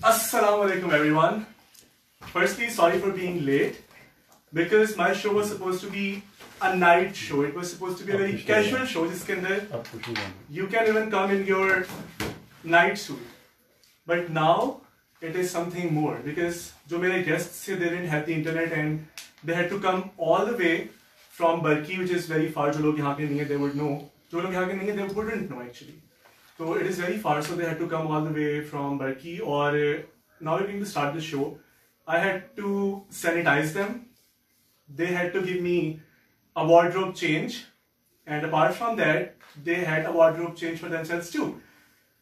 Assalamualaikum everyone. Firstly, sorry for being late because my show was supposed to be a night show. It was supposed to be a very casual show जिसके अंदर you can even come in your night suit. But now it is something more because जो मेरे guests थे, they didn't have the internet and they had to come all the way from Barki, which is very far. जो लोग यहाँ के नहीं हैं, they would know. जो लोग यहाँ के नहीं हैं, they wouldn't know actually. So it is very far, so they had to come all the way from Barki. Or now we're going to start the show. I had to sanitize them. They had to give me a wardrobe change, and apart from that, they had a wardrobe change for themselves too.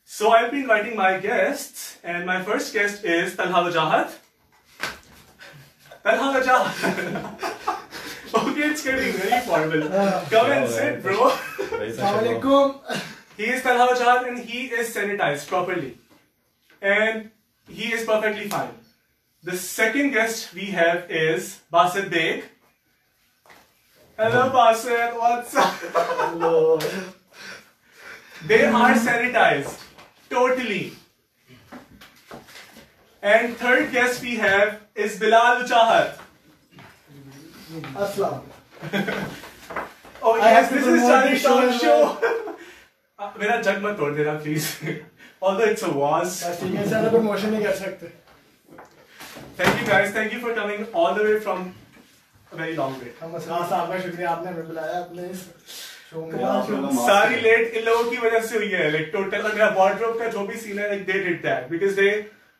So I'll be inviting my guests, and my first guest is Talha Wajahat. Talha Wajahat. Okay, it's getting very formal. Come and sit, bro. Assalamualaikum. He is Talha Wajahat and he is sanitized properly. And he is perfectly fine. The second guest we have is Basit Beg. Hello Basit, what's up? Hello. They are sanitized. Totally. And third guest we have is Bilal Wajahat. Aslam. Oh yes, this is Charlie Talk Show. मेरा जग मत तोड़ देना please although it's a was. ठीक है sir, promotion नहीं कर सकते. Thank you guys, thank you for coming all the way from a very long way. हम साहब का शुक्रिया, आपने हमें बुलाया अपने इस शो में. सारी लेट इन लोगों की वजह से हुई है, like total मेरा wardrobe का जो भी सीन है, like they did that because they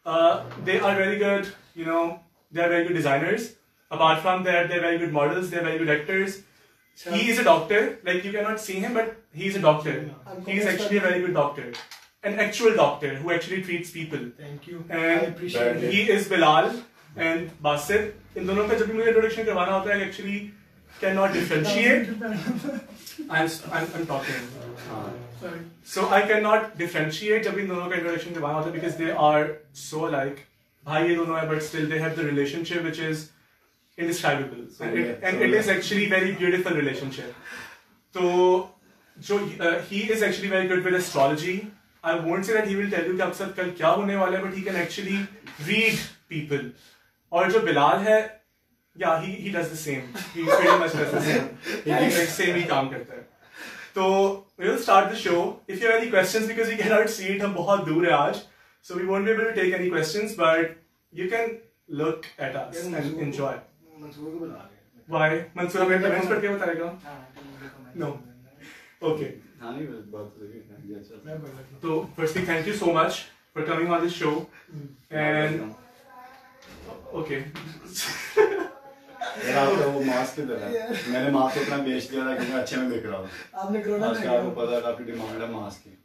are very good, you know, they are very good designers. Apart from that, they are very good models, they are very good actors. He is a doctor, like you cannot see him, but he is a doctor. He is actually a very good doctor, an actual doctor who actually treats people. Thank you. And I appreciate it. he is Bilal and Basit. इन दोनों का जब भी मुझे introduction करवाना होता है, actually cannot differentiate. I'm talking. Sorry. So I cannot differentiate जब इन दोनों का इंट्रोडक्शन करवाना होता है because they are so like भाई ये दोनों है, but still they have the relationship which is indescribable, and it is actually very beautiful relationship. So he is actually very good with astrology. I won't say that he will tell you कि आपके साथ कल क्या होने वाला है, but he can actually read people. और जो बिलाल है, yeah, he does the same. He pretty much does the same. He same ही काम करता है. तो we'll start the show. If you have any questions, because we cannot see it, हम बहुत दूर है आज, so we won't be able to take any questions, but you can look at us and enjoy. Mansoor को बुला रहे. Why? Mansoor हमें comments पढ़ के बताएगा? No. Okay. So firstly, thank you so much for coming on this show. And okay. यार आपका वो मास्क किधर है? मैंने मास्क इतना बेच दिया था क्योंकि अच्छे में बिक रहा था. आपने कोरोना आज का आपको पता है काफी डिमांड है मास्क की.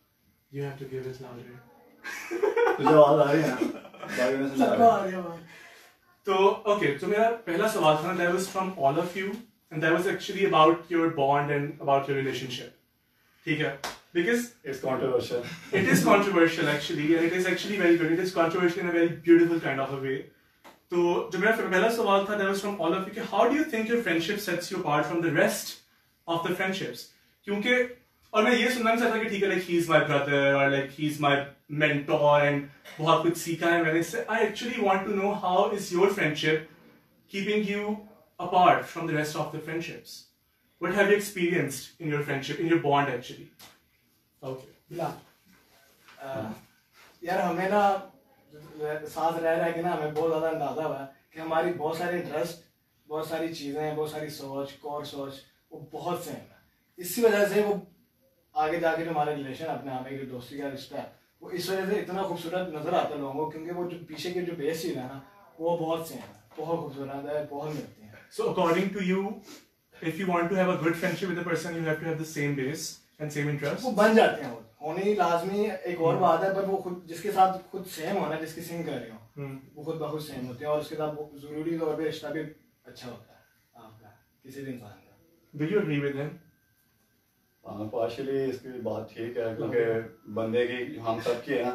You have to give it louder. तुझे आवाज आ रही है ना? बाकी में सुन रहा है. So okay, so मेरा पहला सवाल था, that was from all of you, and that was actually about your bond and about your relationship. ठीक है? Because It's controversial. it is controversial actually, and it is actually very good. It is controversial in a very beautiful kind of a way. तो जो मेरा पहला सवाल था, that was from all of you, कि how do you think your friendship sets you apart from the rest of the friendships? क्योंकि और मैं ये सुनना नहीं चाहता कि ठीक है, like he is my brother or like he is my mentor and बहुत कुछ सीखा है मैंने इससे. I actually want to know how is your friendship keeping you apart from the rest of the friendships? What have you experienced in your friendship, in your bond actually? Okay. यार हमें ना साथ रह के ना हमें बहुत ज़्यादा अंदाजा हुआ कि हमारी बहुत सारी इंटरेस्ट, बहुत सारी चीज़ें, बहुत सारी सोच, कोर सोच वो बहुत सेम है. इसी वजह से वो आगे जाके जो हमारा रिलेशन अपने आप में दोस्ती का रिश्ता है वो इस वजह से इतना खूबसूरत नजर आता है लोगों को, क्योंकि वो जो पीछे की जो बेस चीज़ है ना वो बहुत सेम है, बहुत खूबसूरत है, बहुत मिलती है. So according to you, if you want to have a good friendship with a person, you have to have the same base and same interests. वो बन जाते हैं, वो होने ही लाजमी एक और बात है, पर वो खुद जिसके साथ खुद सेम होना, जिसकी सिंग कर रही हो वो खुद ब खुद सेम होते हैं, और उसके साथ जरूरी तौर पे रिश्ता भी अच्छा होता है आपका किसी भी इंसान का. Do you agree with him? Partially इसकी बात ठीक है क्योंकि बंदे की हम सब की है ना,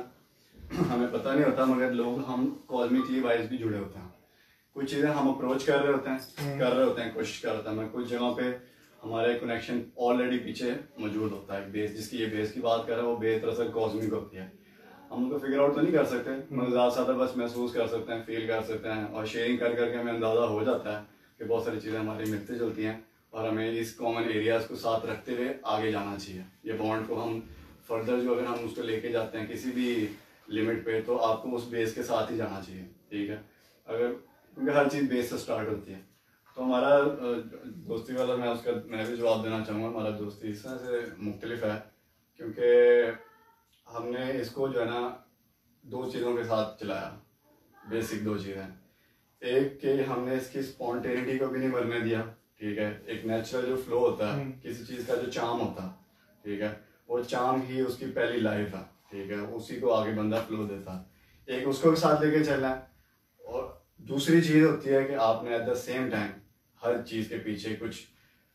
हमें पता नहीं होता मगर लोग हम कॉस्मिकली वाइज भी जुड़े होते हैं. कुछ चीज़ें हम अप्रोच कर रहे होते हैं, कोशिश कर रहे हैं. कुछ जगहों पे हमारे कनेक्शन ऑलरेडी पीछे मौजूद होता है. बेस जिसकी ये बेस की बात कर रहे हैं वो बेस दरअसल कॉस्मिक होती है. हम उनको फिगर आउट तो नहीं कर सकते, मगर ज़्यादा से ज़्यादा बस महसूस कर सकते हैं, फील कर सकते हैं, और शेयरिंग कर करके हमें अंदाज़ा हो जाता है कि बहुत सारी चीज़ें हमारी मिलती जुलती हैं और हमें इस कॉमन एरियाज़ को साथ रखते हुए आगे जाना चाहिए। ये बॉन्ड को हम फर्दर जो अगर हम उसको लेके जाते हैं किसी भी लिमिट पे, तो आपको उस बेस के साथ ही जाना चाहिए, ठीक है। अगर क्योंकि हर चीज़ बेस से स्टार्ट होती है, तो हमारा दोस्ती वाला मैं भी जवाब देना चाहूँगा। हमारा दोस्ती इस तरह से मुख्तलिफ है क्योंकि हमने इसको जो है ना 2 चीज़ों के साथ चलाया, बेसिक 2 चीज़ें। एक कि हमने इसकी स्पॉन्टेनिटी को भी नहीं मरने दिया, ठीक है। एक नेचुरल जो फ्लो होता है किसी चीज़ का, जो चार्म होता है, ठीक है, वो चार्म ही उसकी पहली लाइफ है, ठीक है, उसी को आगे बंदा फ्लो देता है। एक उसको भी साथ लेके चलना है, और दूसरी चीज़ होती है कि आपने एट द सेम टाइम हर चीज़ के पीछे कुछ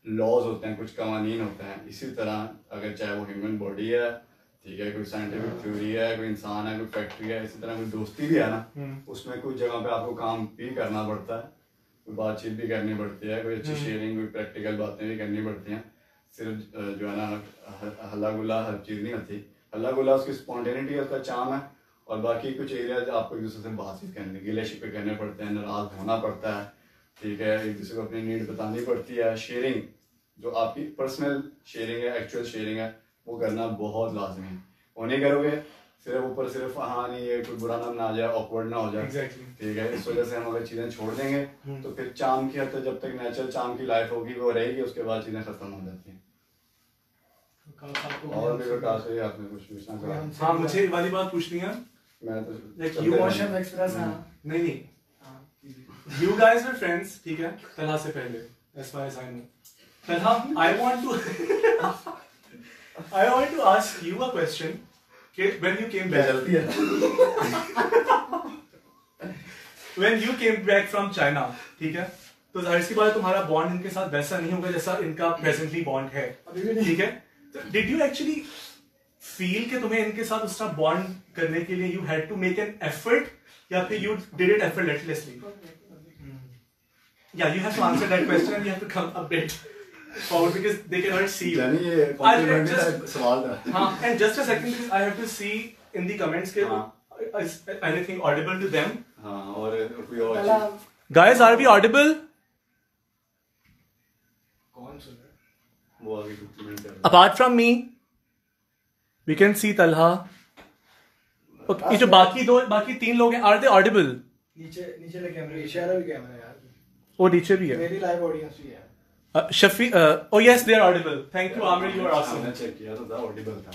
लॉज होते हैं, कुछ कवानीन होते हैं। इसी तरह अगर चाहे वो ह्यूमन बॉडी है, ठीक है, कोई साइंटिफिक थ्योरी है, कोई इंसान है, कोई फैक्ट्री है, इसी तरह कोई दोस्ती भी है ना, उसमें कुछ जगह पे आपको काम भी करना पड़ता है, कोई बातचीत भी करनी पड़ती है, कोई अच्छी शेयरिंग, कोई प्रैक्टिकल बातें भी करनी पड़ती हैं। सिर्फ जो है ना हल्ला गुल्ला हर चीज़ नहीं होती। हल्ला गुल्ला उसकी स्पॉन्टेनिटी है, उसका चार्म है, और बाकी कुछ एरियाज आपको एक दूसरे से बातचीत करने, गिले शिकवे करने पड़ते हैं, नाराज होना पड़ता है, ठीक है, एक दूसरे को अपनी नीड बतानी पड़ती है। शेयरिंग जो आपकी पर्सनल शेयरिंग है, एक्चुअल शेयरिंग है, वो करना बहुत लाजमी है। वो नहीं करोगे सिर्फ ऊपर सिर्फ हाँ नहीं ये कोई बुरा नाम ना आ जाए, ऑकवर्ड ना हो जाए, ठीक है। इस वजह से हम अगर चीज़ें छोड़ देंगे तो फिर चार्म की हद तक, जब तक नेचुरल चार्म की लाइफ होगी वो रहेगी, उसके बाद चीज़ें खत्म हो जाती हैं। और भी विकास है, आपने कुछ पूछना चाहा? हाँ, मुझे वाली बात पूछनी है। मैं तो इमोशन एक्सप्रेस नहीं, you guys were friends, ठीक है, तलहा से पहले, as far as I know. Talha, I want to ask you a question. When you came back, when you came back from China, ठीक है, तो जाहिर सी बात है तुम्हारा बॉन्ड इनके साथ वैसा नहीं होगा जैसा इनका प्रेजेंटली बॉन्ड है, ठीक है। तो डिड यू एक्चुअली फील कि तुम्हें इनके साथ उसका बॉन्ड करने के लिए you had to make an effort, या फिर you did it effortlessly? Yeah, you have to answer that question and you have to come a bit forward because they cannot see you. यानी ये complementary सवाल था। हाँ, and just a second because I have to see in the comments के is anything audible to them? हाँ, और कोई और चीज़। Guys, are we audible? कौन सुन रहा है? वो आगे कॉम्प्लीमेंट कर। Apart from me, we can see Talha. Okay, ये जो बाकी 3 लोग हैं, are they audible? नीचे ले कैमरा, इशारा भी कैमरा यार। वो नीचे भी है। मेरी लाइव ऑडियंस भी है। Shafi, oh yes, they are audible. Thank you, Amir, you are awesome. मैंने चेक किया तो था ऑडिबल था।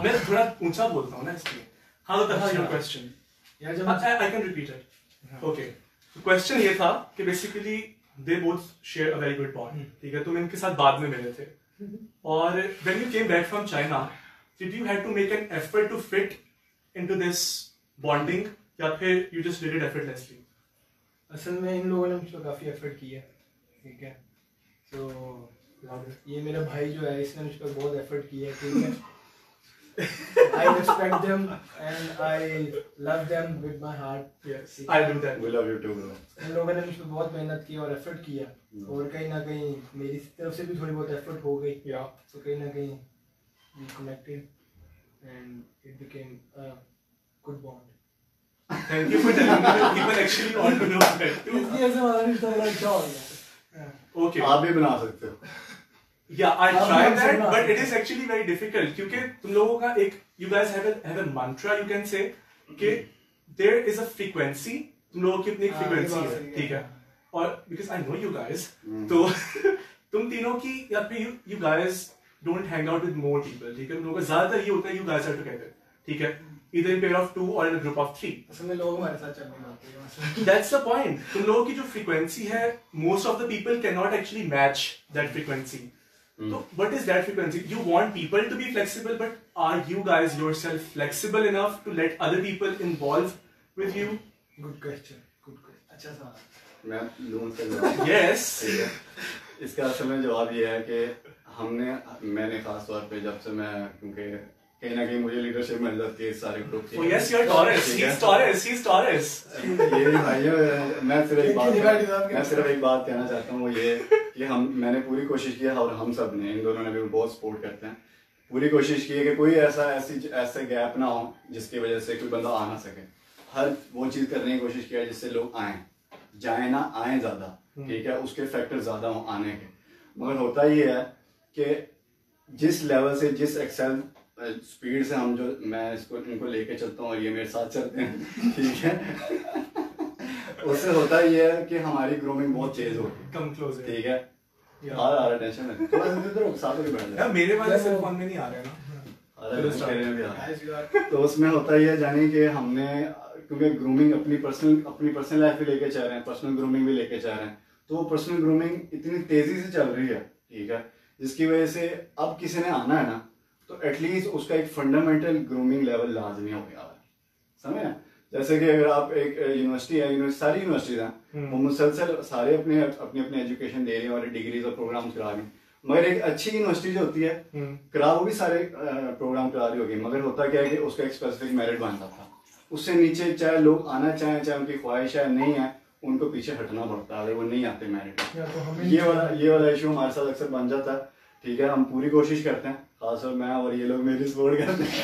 मैं थोड़ा ऊंचा बोलता हूँ ना इसलिए। हाँ, तो Talha, your question. यार जब I can repeat it. Okay. तो क्वेश्चन ये था कि basically they both share a very good bond, ठीक है। तुम इनके साथ बाद में मिले थे, और when you came back from China, did you had to make an effort to fit into this bonding, या फिर you just did it effortlessly? असल में इन लोगों ने मुझ पर काफ़ी एफर्ट किया, ठीक है। तो ये मेरा भाई जो है, इसने मुझ पर बहुत एफर्ट किया, ठीक है। I respect them and I love them with my heart. Yes, I do that. We love you too, bro. इन लोगों ने मुझ पर बहुत मेहनत की और एफर्ट किया, और कहीं ना कहीं मेरी तरफ से भी थोड़ी बहुत एफर्ट हो गई, तो कहीं ना कहीं we connected and it became a good bond. Thank you for telling me that people actually want to know that too. इसलिए ऐसे हमारा रिश्ता बड़ा अच्छा हो गया। Okay. आप भी बना सकते हो। Yeah, I tried that, but it is actually very difficult क्योंकि तुम लोगों का एक, you guys have a mantra, you can say कि there is a frequency, तुम लोगों की अपनी एक frequency है, ठीक है। और because I know you guys, तो तुम तीनों की, या फिर you guys don't hang out with more people, ठीक है। तुम लोगों का ज़्यादातर ये होता है you guys are together, ठीक है, either in pair of 2 or in a group of 3. असल में लोग हमारे साथ चलने लगते हैं। That's the point. तुम लोगों की जो frequency है, most of the people cannot actually match that frequency. So what is that frequency? You want people to be flexible, but are you guys yourself flexible enough to let other people involve with you? Good question. Good question. अच्छा सवाल। मैं लूँ इसका जवाब। Yes. ठीक है। इसका असल में जवाब ये है कि मैंने खास तौर पे जब से मैं, क्योंकि कहीं ना कहीं मुझे लीडरशिप मिल जाती है इस सारे ग्रुप की। Oh yes, you're Taurus. He's Taurus. He's Taurus. ये भाइयों, मैं सिर्फ एक बात कहना चाहता हूँ, वो ये कि मैंने पूरी कोशिश की है, और हम सब ने, इन दोनों ने भी बहुत सपोर्ट करते हैं पूरी कोशिश की है कि कोई ऐसे गैप ना हो जिसकी वजह से कोई बंदा आ ना सके। हर वो चीज़ करने की कोशिश किया है जिससे लोग आएँ, जाए ना आए ज़्यादा, ठीक है, उसके फैक्टर ज़्यादा हो आने के। मगर होता ये है कि जिस लेवल से, जिस एक्सेल स्पीड से मैं इनको लेके चलता हूँ और ये मेरे साथ चलते हैं, ठीक है, उससे होता ये है कि हमारी ग्रूमिंग बहुत तेज होगी, ठीक है। आ रहा टेंशन है, थोड़ा सा इधर साथ में बैठ जाए। मेरे वाले सेल फोन में नहीं आ रहे ना, तो उसमें होता ये है जानी कि हमने, क्योंकि ग्रूमिंग अपनी पर्सनल लाइफ भी लेके चल रहे हैं, पर्सनल ग्रूमिंग भी लेके चल रहे हैं, तो पर्सनल ग्रूमिंग इतनी तेजी से चल रही है, ठीक है, जिसकी वजह से अब किसी ने आना है ना, तो एटलीस्ट उसका एक फंडामेंटल ग्रूमिंग लेवल लाजमी हो गया है, समझे। जैसे कि अगर आप एक यूनिवर्सिटी है, सारी यूनिवर्सिटीज हैं, वो मुसलसल सारे अपनी एजुकेशन दे रही हैं और डिग्रीज और प्रोग्राम्स करा रही हैं, मगर एक अच्छी यूनिवर्सिटी जो होती है करा वो भी सारे प्रोग्राम करा रही होगी, मगर होता क्या है कि उसका एक स्पेसिफिक मेरिट बन जाता है, उससे नीचे चाहे लोग आना चाहें, चाहे उनकी ख्वाहिश है नहीं है, उनको पीछे हटना पड़ता है अगर वो नहीं आते मेरिट। ये वाला इशू हमारे साथ अक्सर बन जाता है, ठीक है। हम पूरी कोशिश करते हैं, खासतौर मैं और ये लोग मेरी सपोर्ट करते हैं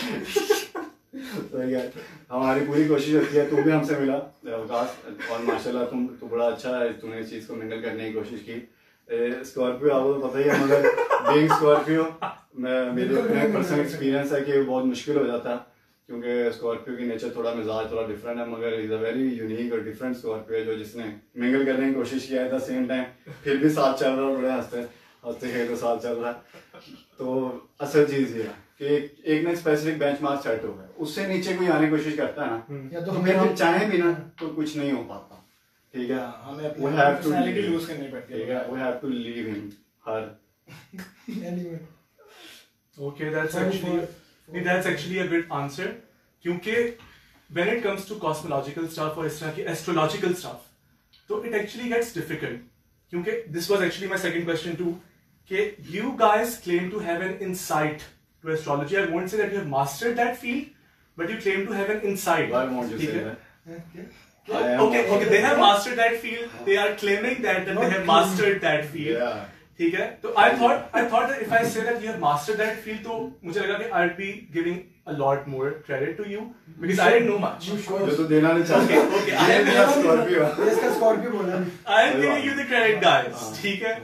तो यार हमारी पूरी कोशिश होती है। तुम भी हमसे मिला अवकाश, और माशाल्लाह तुम तो बड़ा अच्छा है, तुमने इस चीज़ को मिंगल करने की कोशिश की। स्कॉर्पियो आपको तो पता ही है, मगर बीइंग स्कॉर्पियो मेरे अपने पर्सनल एक्सपीरियंस है कि बहुत मुश्किल हो जाता है, क्योंकि स्कॉर्पियो की नेचर थोड़ा मिजाज थोड़ा डिफरेंट है, मगर इज़ अ वेरी यूनिक और डिफरेंट स्कॉर्पियो जो जिसने मिंगल करने की कोशिश किया है, सेम टाइम फिर भी साथ चल रहा है, बड़े हंसते हैं तो साथ चल रहा है। तो असल चीज़ ये है कि एक ना स्पेसिफिक बेंचमार्क सेट हो गया, उससे नीचे कोई आने की कोशिश करता है ना, या तो फिर हम चाहें भी ना तो कुछ नहीं हो पाता, ठीक है। हमें अपनी पर्सनालिटी लूज करनी पड़ती है, ठीक है, we have to leave him her Okay, that's actually a good answer, क्योंकि when it comes to cosmological stuff और इस तरह की astrological stuff, तो it actually gets difficult, क्योंकि this was actually my second question too, कि you guys claim to have an insight to astrology. I won't say that you have mastered that field, but you claim to have an insight. Why won't you say that? Okay, they have mastered that field. They are claiming that they have mastered that field. Yeah. ठीक है, तो I thought that if I say that you have mastered that field, तो मुझे लगा कि I'd be giving a lot more credit to you because I didn't know much. जो तो देना नहीं चाहते। Okay, I am स्कॉर्पियो बोला। I am giving you the credit, guys. ठीक है,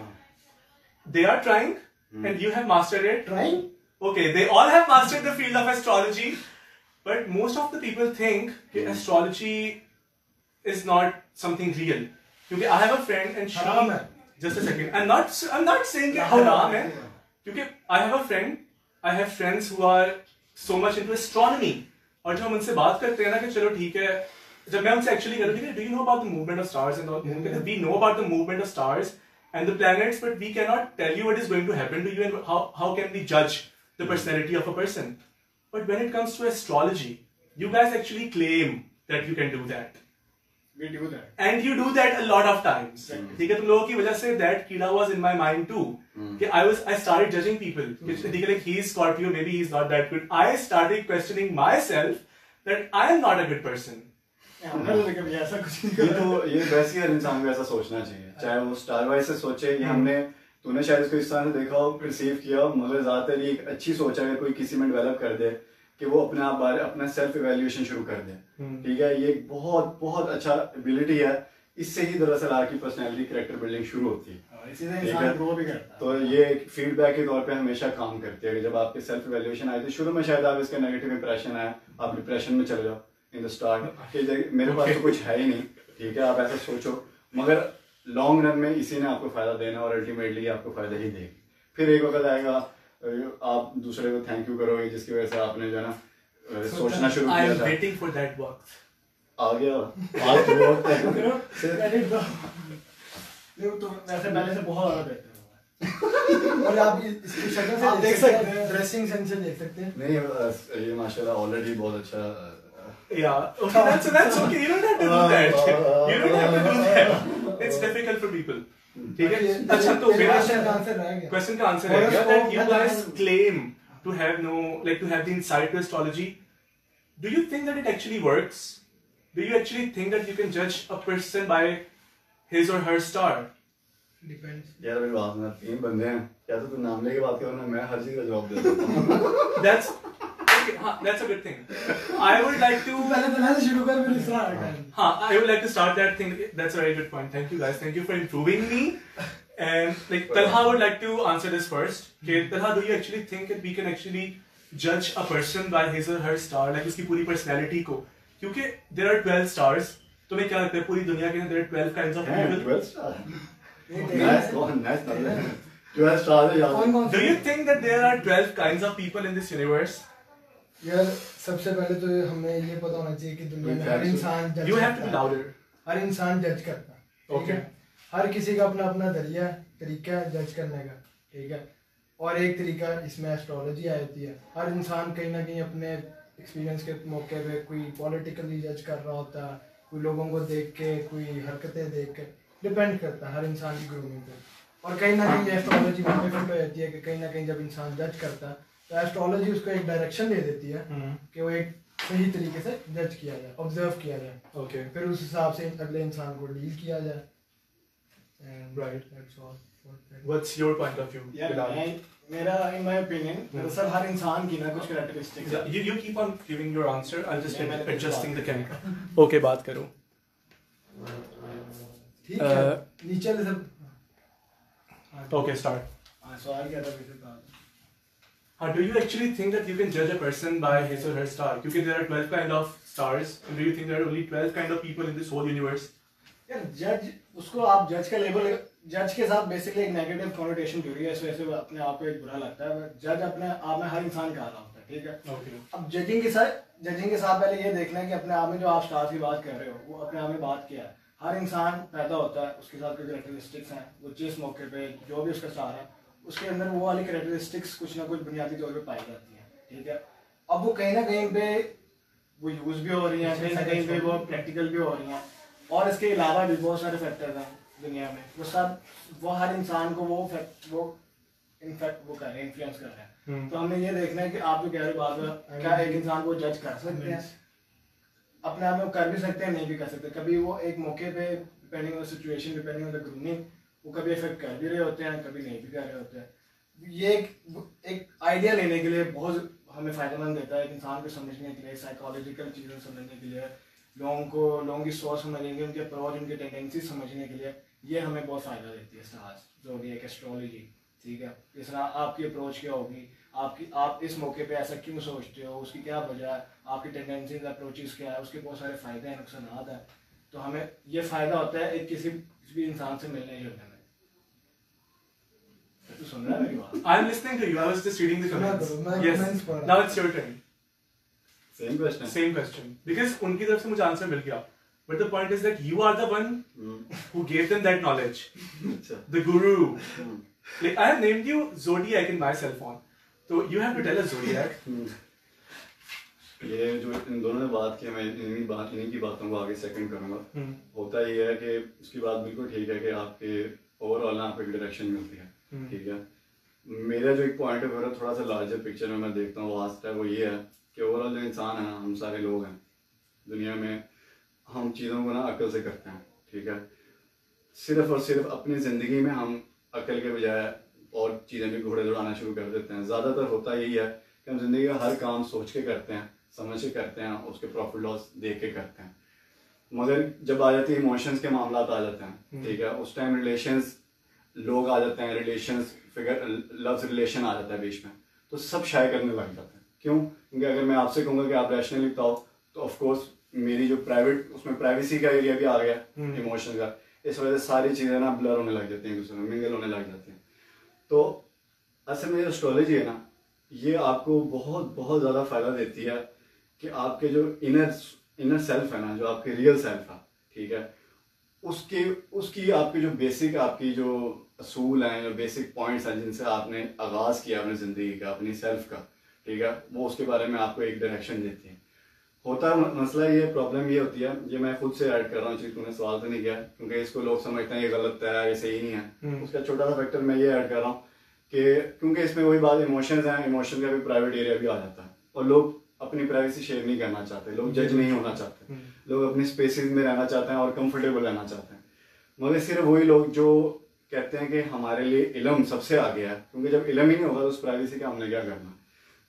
they are trying and you have mastered it. Trying? Okay, they all have mastered the field of astrology, but most of the people think that astrology is not something real. क्योंकि I have a friend and she. Just a second. I'm not saying that haram है, क्योंकि I have friends who are so much into astronomy, और जब हम उनसे बात करते हैं ना कि चलो ठीक है, जब मैं उनसे actually कहता हूँ, do you know about the movement of stars and all? We know about the movement of stars and the planets, but we cannot tell you what is going to happen to you and how can we judge the personality of a person. But when it comes to astrology, you guys actually claim that you can do that. We do that. And you do that a lot of times. ठीक है, तुम लोगों की वजह से that कीड़ा was in my mind too. कि I started judging people. ठीक है, like he is Scorpio, maybe he is not that good. I started questioning myself that I am not a good person. ऐसा कुछ नहीं। ये वैसे हर इंसान को ऐसा सोचना चाहिए, चाहे वो स्टार वाइज से सोचे या तूने शायद इसको इस तरह से देखा हो, परसीव किया हो, मगर ज्यादातर ये एक अच्छी सोच है अगर कोई किसी में डेवलप कर दे कि वो अपने आप बारे अपना सेल्फ इवैल्यूएशन शुरू कर दे, ठीक है। ये बहुत अच्छा एबिलिटी है, इससे ही दरअसल आपकी पर्सनैलिटी कैरेक्टर बिल्डिंग शुरू होती है, ठीक है। तो ये फीडबैक के तौर पे हमेशा काम करती है। जब आपके सेल्फ इवैल्यूएशन आए थे शुरू में, शायद आप इसका नेगेटिव इंप्रेशन आया, आप डिप्रेशन में चले जाओ इन द स्टार्ट कि मेरे पास तो कुछ है ही नहीं, ठीक है, आप ऐसा सोचो, मगर लॉन्ग रन में इसी ने आपको फायदा देना और अल्टीमेटली आपको फायदा ही देगी। फिर एक वक्त आएगा आप दूसरे को थैंक यू करोगे जिसकी वजह से आपने जो है ना सोचना शुरू किया था। waiting for that वक्त आ गया आज वक्त है। तो वैसे पहले से बहुत ज्यादा बेहतर हुआ और आप इसकी शक्ल से देख सकते हैं, ड्रेसिंग सेंस से देख सकते हैं। नहीं ये माशाल्लाह ऑलरेडी बहुत अच्छा। Yeah, okay, that's okay. You don't have to do that. You don't have to do that. It's difficult for people. ठीक है, अच्छा तो मेरा क्वेश्चन का आंसर है that you guys claim to have to have the insight to astrology. Do you think that it actually works? Do you actually think that you can judge a person by his or her star? Depends. यार मेरी बात सुना, 3 बंदे हैं, क्या तो तू नाम लेके बात कर, मैं हर चीज का जवाब दे देता हूँ। That's okay. That's a good thing. I would like to. पहले से शुरू कर, फिर start. I would like to start that thing. That's a very good point. Thank you guys. Thank you for improving me. And like Talha would like to answer this first. Okay, Talha, do you actually think that we can actually judge a person by his or her star, like उसकी पूरी personality को? क्योंकि there are 12 stars. तुम्हें क्या लगता है पूरी दुनिया के अंदर there are 12 kinds of people? 12 star. Nice, nice. 12 star है यार। Do you think that there are 12 kinds of people in this universe? यार सबसे पहले तो हमें ये पता होना चाहिए कि दुनिया में हर इंसान जज You have to be करता है। louder. हर इंसान जज करता है, ठीक Okay. है। हर किसी का अपना अपना तरीका है जज करने का, ठीक है। और एक तरीका इसमें एस्ट्रोलॉजी आ जाती है। हर इंसान कहीं ना कहीं अपने एक्सपीरियंस के मौके पे कोई पॉलिटिकली जज कर रहा होता है, कोई लोगों को देख के, कोई हरकतें देख के, डिपेंड करता है हर इंसान की ग्रूमिंग पे। और कहीं ना कहीं एस्ट्रोलॉजी में फिट हो जाती है कि कहीं ना कहीं जब इंसान जज करता है तो एस्ट्रोलॉजी उसको एक डायरेक्शन दे देती है कि वो एक सही तरीके से जज किया जाए, ऑब्जर्व किया जाए। Okay. फिर उस हिसाब से अगले इंसान को डील किया जाए। Right. That's all for that. What's your point of view? यार Bilal? मेरा इन माय ओपिनियन दरअसल हर इंसान की ना कुछ कैरेक्टरिस्टिक्स है। You keep on giving your answer. I'll just नहीं, मैंने adjusting the कुछ camera. Okay, बात करो. ठीक है, नीचे से सब। Okay, start. हाँ, सवाल क्या था वैसे था? Do you actually think that you can judge a person by his or her star? Because there are 12 kind of stars. And do you think there are only 12 kind of people in this whole universe? यार जज उसको आप जज का label, जज के साथ basically एक नेगेटिव कॉनोटेशन जुड़ी है, इस वजह से अपने आप को एक बुरा लगता है। जज अपने आप में हर इंसान का रहा होता है, ठीक है। Okay. अब जजिंग के साथ पहले ये देखना है कि अपने आप में जो आप स्टार की बात कर रहे हो वो अपने आप में बात किया है। हर इंसान पैदा होता है, उसके साथ कुछ कैरेक्टरिस्टिक्स हैं, वो जिस मौके पे जो भी उसका स्टार है उसके अंदर वो वाली कैरेक्टरिस्टिक्स कुछ ना कुछ बुनियादी तौर पे पाई जाती हैं, ठीक है। अब वो कहीं ना कहीं पे वो यूज भी हो रही हैं, कहीं ना कहीं पे वो प्रैक्टिकल भी हो रही हैं, और इसके अलावा भी बहुत सारे फैक्टर्स हैं दुनिया में। वो सब वो हर इंसान को वो इनफैक्ट वो कर रहे हैं, इन्फ्लुएंस कर रहे हैं। तो हमें ये देखना है कि आप जो कह रहे हो बात, क्या एक इंसान को जज कर सकते हैं? अपने आप में वो कर भी सकते हैं, नहीं भी कर सकते। कभी वो एक मौके पे depending on situation, depending on the grooming, वो कभी इफेक्ट कर भी रहे होते हैं, कभी नहीं भी कर रहे होते हैं। ये एक आइडिया लेने के लिए बहुत हमें फायदेमंद देता है, एक इंसान को समझने के लिए, साइकोलॉजिकल चीज़ें समझने के लिए, लोगों की सोच समझने के लिए, उनके अप्रोच, उनके टेंडेंसी समझने के लिए ये हमें बहुत फायदा देती है स्टार्स, जो भी एक एस्ट्रोलॉजी, ठीक है। इस तरह आपकी अप्रोच क्या होगी, आप इस मौके पे ऐसा क्यों सोचते हो, उसकी क्या वजह है, आपकी टेंडेंसीज अप्रोचेस क्या है, उसके बहुत सारे फायदे हैं, नुकसान है। तो हमें ये फायदा होता है एक किसी भी इंसान से मिलने जुलने में। तू सुन रहा है मेरी बात? I'm listening to you. I was just reading the comments. Yes. Now it's your turn. Same question. Same question. Because उनकी तरफ से मुझे आंसर मिल गया. But the point is that you are the one who gave them that knowledge. The guru. Like I have named you Zodiac in my cell phone. So you have to tell us Zodiac. ये जो इन दोनों ने बात की, मैं इन्हीं की बातों को आगे सेकंड करूंगा। होता ये है कि उसकी बात बिल्कुल ठीक है कि आपके ओवरऑल ना आपको एक डायरेक्शन मिलती है, ठीक है। मेरा जो एक पॉइंट ऑफ व्यू थोड़ा सा लार्जर पिक्चर में मैं देखता हूँ वास्ट है, वो ये है कि ओवरऑल जो इंसान है, हम सारे लोग हैं दुनिया में, हम चीज़ों को ना अकल से करते हैं, ठीक है। सिर्फ और सिर्फ अपनी ज़िंदगी में हम अकल के बजाय और चीज़ें भी घोड़े दौड़ाना शुरू कर देते हैं। ज़्यादातर होता यही है कि हम जिंदगी का हर काम सोच के करते हैं, समझ के करते हैं, उसके प्रॉफिट लॉस देख के करते हैं। मगर जब आ जाती है इमोशंस के मामला आ जाते हैं, ठीक है, उस टाइम रिलेशंस लोग आ जाते हैं, रिलेशंस फिगर लव्स रिलेशन आ जाता है बीच में, तो सब शाये करने लग जाते हैं। क्यों? क्योंकि अगर मैं आपसे कहूँगा कि आप रैशनली बताओ तो ऑफकोर्स मेरी जो प्राइवेट, उसमें प्राइवेसी का एरिया भी आ गया इमोशन का, इस वजह से सारी चीज़ें ना ब्लर होने लग जाती हैं, दूसरे में मिंगल होने लग जाती हैं। तो असल में एस्ट्रोलॉजी है ना, ये आपको बहुत बहुत ज़्यादा फायदा देती है कि आपके जो इनर सेल्फ है ना, जो आपके रियल सेल्फ है, ठीक है, उसकी आपकी जो बेसिक, आपकी जो असूल हैं, जो बेसिक पॉइंट्स हैं जिनसे आपने आगाज़ किया अपनी ज़िंदगी का, अपनी सेल्फ का, ठीक है, वो उसके बारे में आपको एक डायरेक्शन देती है। होता है मसला ये, प्रॉब्लम ये होती है, ये मैं खुद से ऐड कर रहा हूँ, चीज़ तूने सवाल तो नहीं किया, क्योंकि इसको लोग समझते हैं ये गलत है, ये सही नहीं है। उसका छोटा सा फैक्टर मैं ये ऐड कर रहा हूँ कि क्योंकि इसमें वही बात, इमोशंस हैं, इमोशन का भी प्राइवेट एरिया भी आ जाता है, और लोग अपनी प्राइवेसी शेयर नहीं करना चाहते, लोग जज नहीं होना चाहते, लोग अपनी स्पेसेस में रहना चाहते हैं और कंफर्टेबल रहना चाहते हैं। मगर सिर्फ वही लोग जो कहते हैं कि हमारे लिए इल्म सबसे आगे है, क्योंकि जब इल्म ही नहीं होगा तो उस प्राइवेसी का हमने क्या करना,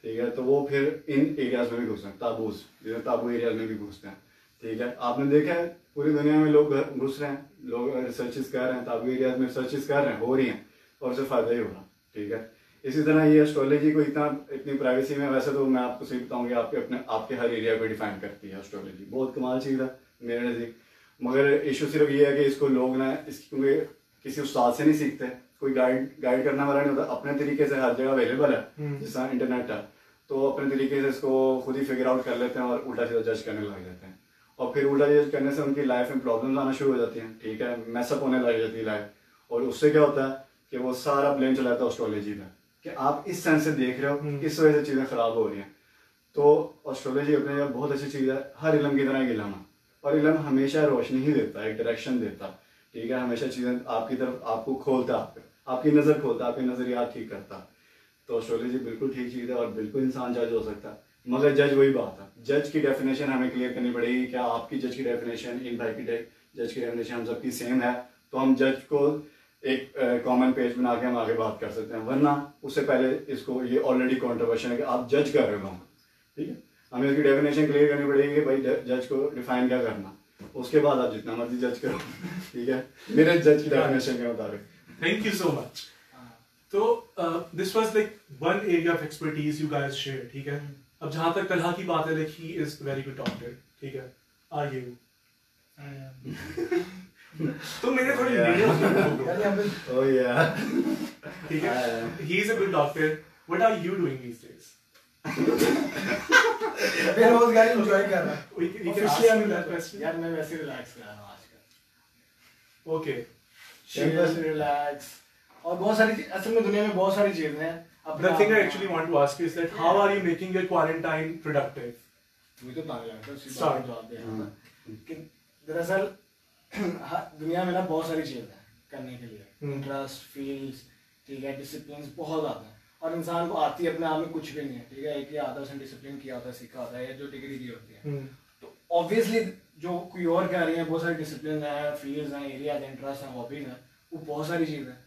ठीक है। तो वो फिर इन एरियाज में भी घुसते हैं, ताबूज, जैसे ताबू एरियाज में भी घुसते हैं, ठीक है। आपने देखा है पूरी दुनिया में लोग घुस रहे हैं, लोग रिसर्चेस कर रहे हैं, ताबू एरियाज में रिसर्चेस कर रहे हैं, हो रही हैं, और उससे फ़ायदा ही हो रहा, ठीक है। इसी तरह ये एस्ट्रोलॉजी को इतनी प्राइवेसी में, वैसे तो मैं आपको सही बताऊंगी, आपके हर एरिया को डिफाइन करती है एस्ट्रोलॉजी, बहुत कमाल चीज़ है मेरे नज़दीक। मगर इशू सिर्फ ये है कि इसको लोग ना क्योंकि किसी उस्ताद से नहीं सीखते, कोई गाइड करने वाला नहीं होता, अपने तरीके से हर जगह अवेलेबल है, जैसा इंटरनेट है, तो अपने तरीके से इसको खुद ही फिगर आउट कर लेते हैं और उल्टा सीधा जज करने लग जाते हैं, और फिर उल्टा जज करने से उनकी लाइफ में प्रॉब्लम्स आना शुरू हो जाती हैं, ठीक है, मैसअप होने लग जाती है लाइफ, और उससे क्या होता है कि वो सारा ब्लेम चलाता है एस्ट्रोलॉजी पे कि आप इस सेंस से देख रहे हो, इस वजह से चीज़ें खराब हो रही हैं। तो एस्ट्रोलॉजी अपने जगह बहुत अच्छी चीज़ है, हर इल्म की तरह एक इल्म है, और इल्म हमेशा रोशनी ही देता है, एक डायरेक्शन देता है, ठीक है, हमेशा चीज़ें आपकी तरफ आपको खोलता, आपकी नज़र खोलता, आपकी नज़रियात ठीक करता। तो एस्ट्रोलॉजी बिल्कुल ठीक चीज़ है और बिल्कुल इंसान जज हो सकता है, मगर जज वही बात है, जज की डेफिनेशन हमें क्लियर करनी पड़ेगी। क्या आपकी जज की डेफिनेशन, इन भाई की जज की डेफिनेशन हम सबकी सेम है, तो हम जज को एक कॉमन पेज बना के हम आगे बात कर सकते हैं, वरना उससे पहले इसको ये ऑलरेडी कॉन्ट्रोवर्शियल है कि आप जज कर रहे हो, ठीक है। हमें इसकी डेफिनेशन क्लियर करनी पड़ेगी कि भाई जज को डिफाइन क्या करना, उसके बाद आप जितना मर्जी जज करो, ठीक है, मेरे जज की डेफिनेशन के मुताबिक। Thank you so much. तो this was like one area of expertise you guys share, ठीक है। अब जहाँ तक तलहा की बात है, like he is very good doctor, ठीक है, are you? तो मेरे थोड़ी वीडियोस Oh yeah. ठीक है, he is a good doctor. What are you doing these days? बेरोजगारी एंजॉय कर रहा है। We can ask Officially, you that question. यार मैं वैसे रिलैक्स कर रहा हूँ आजकल, Okay. चिल रिलैक्स, और बहुत सारी असल में दुनिया में बहुत सारी चीजें हैं। The thing I actually want to ask you is that how are you making your quarantine productive? मुझे तो पागल लगता है उसी Start. बात पे जवाब देना कि दरअसल दुनिया में ना बहुत सारी चीजें हैं करने के लिए, इंटरेस्ट, फील्ड्स, ठीक है, डिसिप्लिन बहुत ज़्यादा है, और इंसान को आती है अपने आप में कुछ भी नहीं है, ठीक है, एक ही आता है, उसने डिसिप्लिन किया होता है, सीखा होता है, या जो डिग्री की होती है, तो ऑब्वियसली जो कोई और कर रही है, बहुत सारे डिसिप्लिन हैं, फील्ड्स हैं, एरियाज हैं, इंटरेस्ट हैं, हॉबीज हैं, वो बहुत सारी चीज़ें हैं,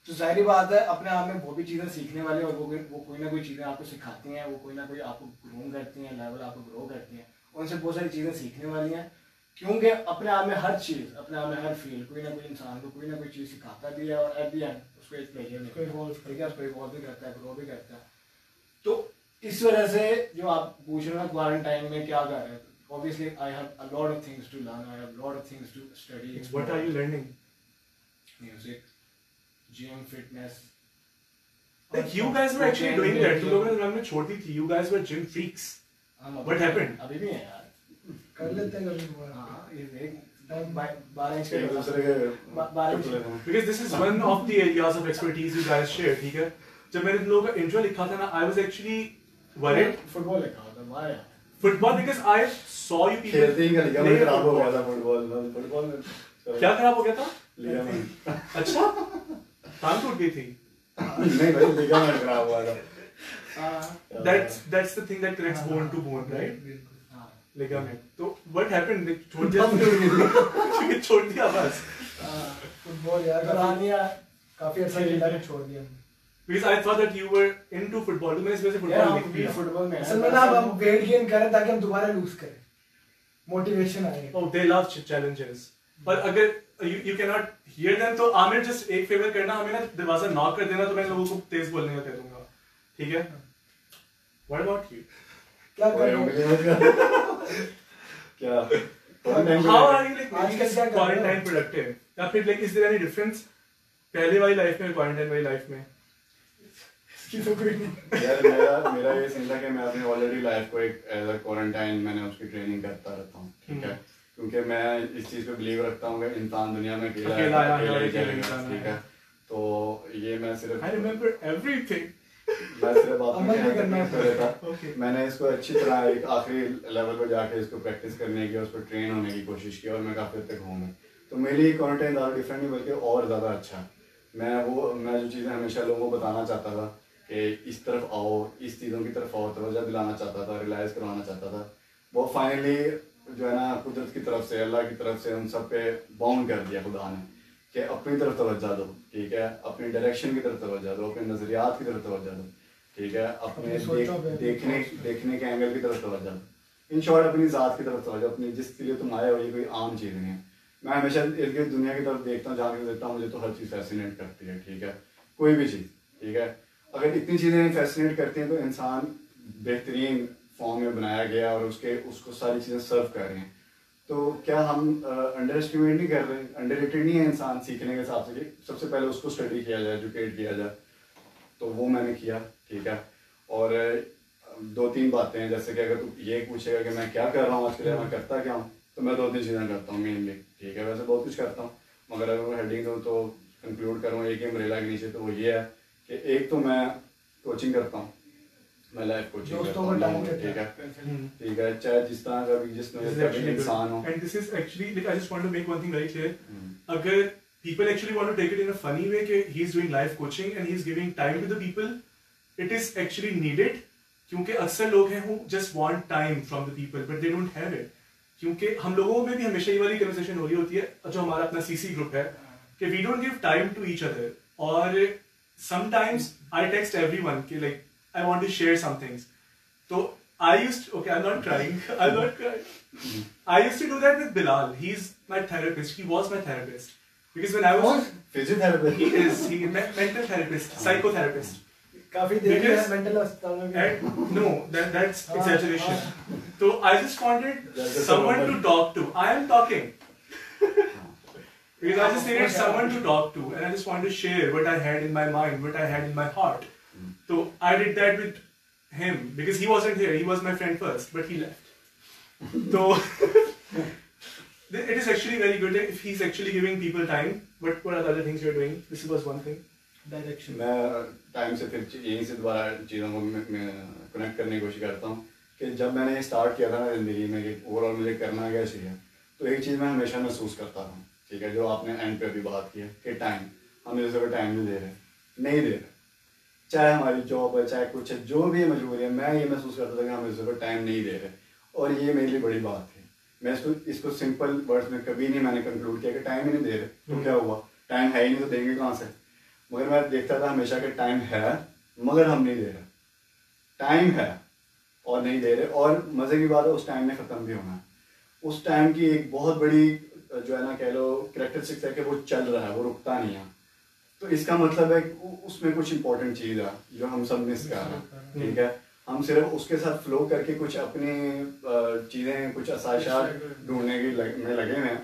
तो जाहिर बात है अपने आप में वो भी चीज़ें सीखने वाली, और वो कोई ना कोई चीज़ें आपको सिखाती हैं, वो कोई ना कोई आपको ग्रूम करती हैं, लेवल आपको ग्रो करती हैं, उनसे बहुत सारी चीज़ें सीखने वाली हैं, क्योंकि अपने आप में हर चीज़, अपने आप में हर फील्ड कोई ना कोई इंसान को कोई ना कोई चीज़ सिखाता भी है, और एट द एंड उसको एक प्लेजर नहीं, ठीक है, उसको इवॉल्व भी करता है, ग्रो भी करता है। तो इस वजह से जो आप पूछ रहे हो क्वारंटाइन में क्या कर रहे हैं, obviously I have a lot of things to learn, I have a lot of things to study. What are you learning? Music, gym, fitness. Like you guys were actually doing that. तुम लोगों ने दिमाग में छोड़ दी थी. You guys were gym freaks. What happened? अभी भी है यार. कर लेते हैं कभी कभार। हाँ, ये एक 12 इंच एक दूसरे के के 12 inch. Because this is one of the areas of expertise you guys share. ठीक है. जब मैंने तुम लोगों का intro लिखा था ना, I was actually worried. Football लिखा होता है वाह यार. Football because I saw you people. खेलते ही का लिगामेंट play खराब हो गया football. था फुटबॉल में क्या खराब हो गया था? लिगामेंट अच्छा. टांग टूट गई थी. नहीं भाई लिगामेंट खराब हुआ था That's the thing that connects bone to bone, right? बिल्कुल। हाँ. Ligament. तो what happened? छोड़ दिया. छोड़ दिया बस. फुटबॉल यार पुरानिया काफी अच्छा खेला है, छोड़ दिया हमने। Because I thought that you were into football. तो मैंने इस वजह से यार football हम लिख भी दिया. फुटबॉल में असल में ना अब हम वेट गेन करें ताकि हम दोबारा लूज करें, मोटिवेशन आए। Oh, they love challenges. पर अगर you cannot hear them तो आमिर just एक फेवर करना, हमें ना दरवाजा नॉक कर देना, तो मैं लोगों को तेज बोलने का कह दूंगा, ठीक है? What about you? क्या कर रहे हो? क्या How are you like आजकल making क्या कर रहे हो? quarantine productive? या फिर like is there any difference पहले वाली लाइफ में quarantine वाली लाइफ में? इसकी तो कोई नहीं। यार मेरा ये सीन था कि मैं अपनी ऑलरेडी लाइफ को एक एज अ क्वारंटाइन मैंने उसकी ट्रेनिंग करता रहता हूँ, ठीक है, क्योंकि मैं इस चीज़ पे बिलीव रखता हूँ कि इंसान दुनिया में अकेला अकेला ही है, जाएगा, ठीक है। तो ये मैं सिर्फ I remember everything. मैं सिर्फ अमल भी करना अपने है। रहता Okay. मैंने इसको अच्छी तरह एक आखिरी लेवल पर जाके इसको प्रैक्टिस करने की, उस पर ट्रेन होने की कोशिश की, और मैं काफ़ी हद तक हूँ मैं। तो मेरे लिए क्वारंटाइन ज़्यादा डिफरेंट नहीं बल्कि और ज़्यादा अच्छा। मैं जो चीज़ें हमेशा लोगों को बताना चाहता था कि इस तरफ आओ, इस चीज़ों की तरफ आओ, तवज्जो दिलाना चाहता था, रियलाइज़ करवाना चाहता था, वो फाइनली जो है ना कुदरत की तरफ से, अल्लाह की तरफ से उन सब पे बाउंड कर दिया खुदा ने कि अपनी तरफ तवज्जो दो, ठीक है, अपनी डायरेक्शन की तरफ तवज्जो दो, अपने नज़रियात की तरफ तवज्जो दो, ठीक है, अपने देखने के एंगल की तरफ तवज्जो दो, इन शॉर्ट अपनी ज़ात की तरफ तवज्जो, अपनी जिसके लिए तुम आए हो ये कोई आम चीज़ नहीं है। मैं हमेशा इर्द गिर्द दुनिया की तरफ देखता हूँ, जहाँ की देखता हूँ, मुझे तो हर चीज़ फैसिनेट करती है, ठीक है, कोई भी चीज़, ठीक है, अगर इतनी चीज़ें फैसिनेट करती हैं तो इंसान बेहतरीन फॉर्म में बनाया गया और उसको सारी चीज़ें सर्व कर रहे हैं। तो क्या हम अंडर एस्टिमेट नहीं कर रहे, अंडर रेटेड नहीं है इंसान सीखने के हिसाब से कि सबसे पहले उसको स्टडी किया जाए, एजुकेट किया जाए, तो वो मैंने किया, ठीक है। और 2-3 बातें हैं, जैसे कि अगर तू ये पूछेगा कि मैं क्या कर रहा हूँ आज के लिए, मैं करता क्या हूँ, तो मैं 2-3 चीज़ें करता हूँ मेनली, ठीक है, वैसे बहुत कुछ करता हूँ, मगर अगर मैं हेडिंग दूँ तो कंक्लूड करूँ एक ही अम्ब्रेला के नीचे, तो वो ये है कि एक तो मैं कोचिंग करता हूँ, मैं लाइफ कोचिंग करता हूँ, ठीक है, चाहे जिस तरह का भी जिसमें इंसान हो। And this is actually like I just want to make one thing very clear. अगर people actually want to take it in a funny way कि he's doing life coaching and he's giving time to the people, it is actually needed. क्योंकि अक्सर लोग हैं who just want time from the people but they don't have it. क्योंकि हम लोगों में भी हमेशा ये वाली कन्वर्सेशन हो रही होती है, जो हमारा अपना CC ग्रुप है, कि we don't give time to each other. और sometimes I text everyone कि like I want to share some things. So I used to, okay, I'm not crying. I'm not crying. I used to do that with Bilal. He's my therapist. He was my therapist. Because when I was physiotherapist, he mental therapist, psychotherapist. काफी देर है mental अस्पताल में भी। No, that's exaggeration. So I just wanted someone to talk to. I am talking. Because I just needed someone to talk to, and I just wanted to share what I had in my mind, what I had in my heart. So I did that with him because he wasn't here. He was my friend first, but he left. So it is actually very good if he's actually giving people time. But what are the other things you're doing? This was one thing. Direction. मैं time से फिर यहीं से दोबारा चीज़ों को मैं connect करने की कोशिश करता हूँ कि जब मैंने स्टार्ट किया था ना ज़िंदगी में कि ओवरऑल मुझे करना क्या चाहिए, तो एक चीज़ मैं हमेशा महसूस करता हूँ, ठीक है, जो आपने एंड पे अभी बात की है कि टाइम, हम जैसे टाइम नहीं दे रहे, चाहे हमारी जॉब है, चाहे कुछ है, जो भी मजबूरी है, मैं ये महसूस करता था कि हम इस टाइम नहीं दे रहे, और ये मेरे लिए बड़ी बात है। मैं इसको सिंपल वर्ड्स में कभी नहीं मैंने कंक्लूड किया कि टाइम ही नहीं दे रहे, तो क्या हुआ, टाइम है ही नहीं तो देंगे कहाँ से। मगर मैं देखता था हमेशा कि टाइम है मगर हम नहीं दे रहे, टाइम है और नहीं दे रहे, और मज़े की बात है उस टाइम में ख़त्म भी होना है। उस टाइम की एक बहुत बड़ी जो है ना कह लो कैरेक्टरिस्टिक्स है कि वो चल रहा है, वो रुकता नहीं है। तो इसका मतलब है उसमें कुछ इंपॉर्टेंट चीज़ है जो हम सब मिस कर रहे हैं, ठीक है। हम सिर्फ उसके साथ फ्लो करके कुछ अपनी चीज़ें, कुछ आसाइशात ढूंढने की में लगे हुए हैं,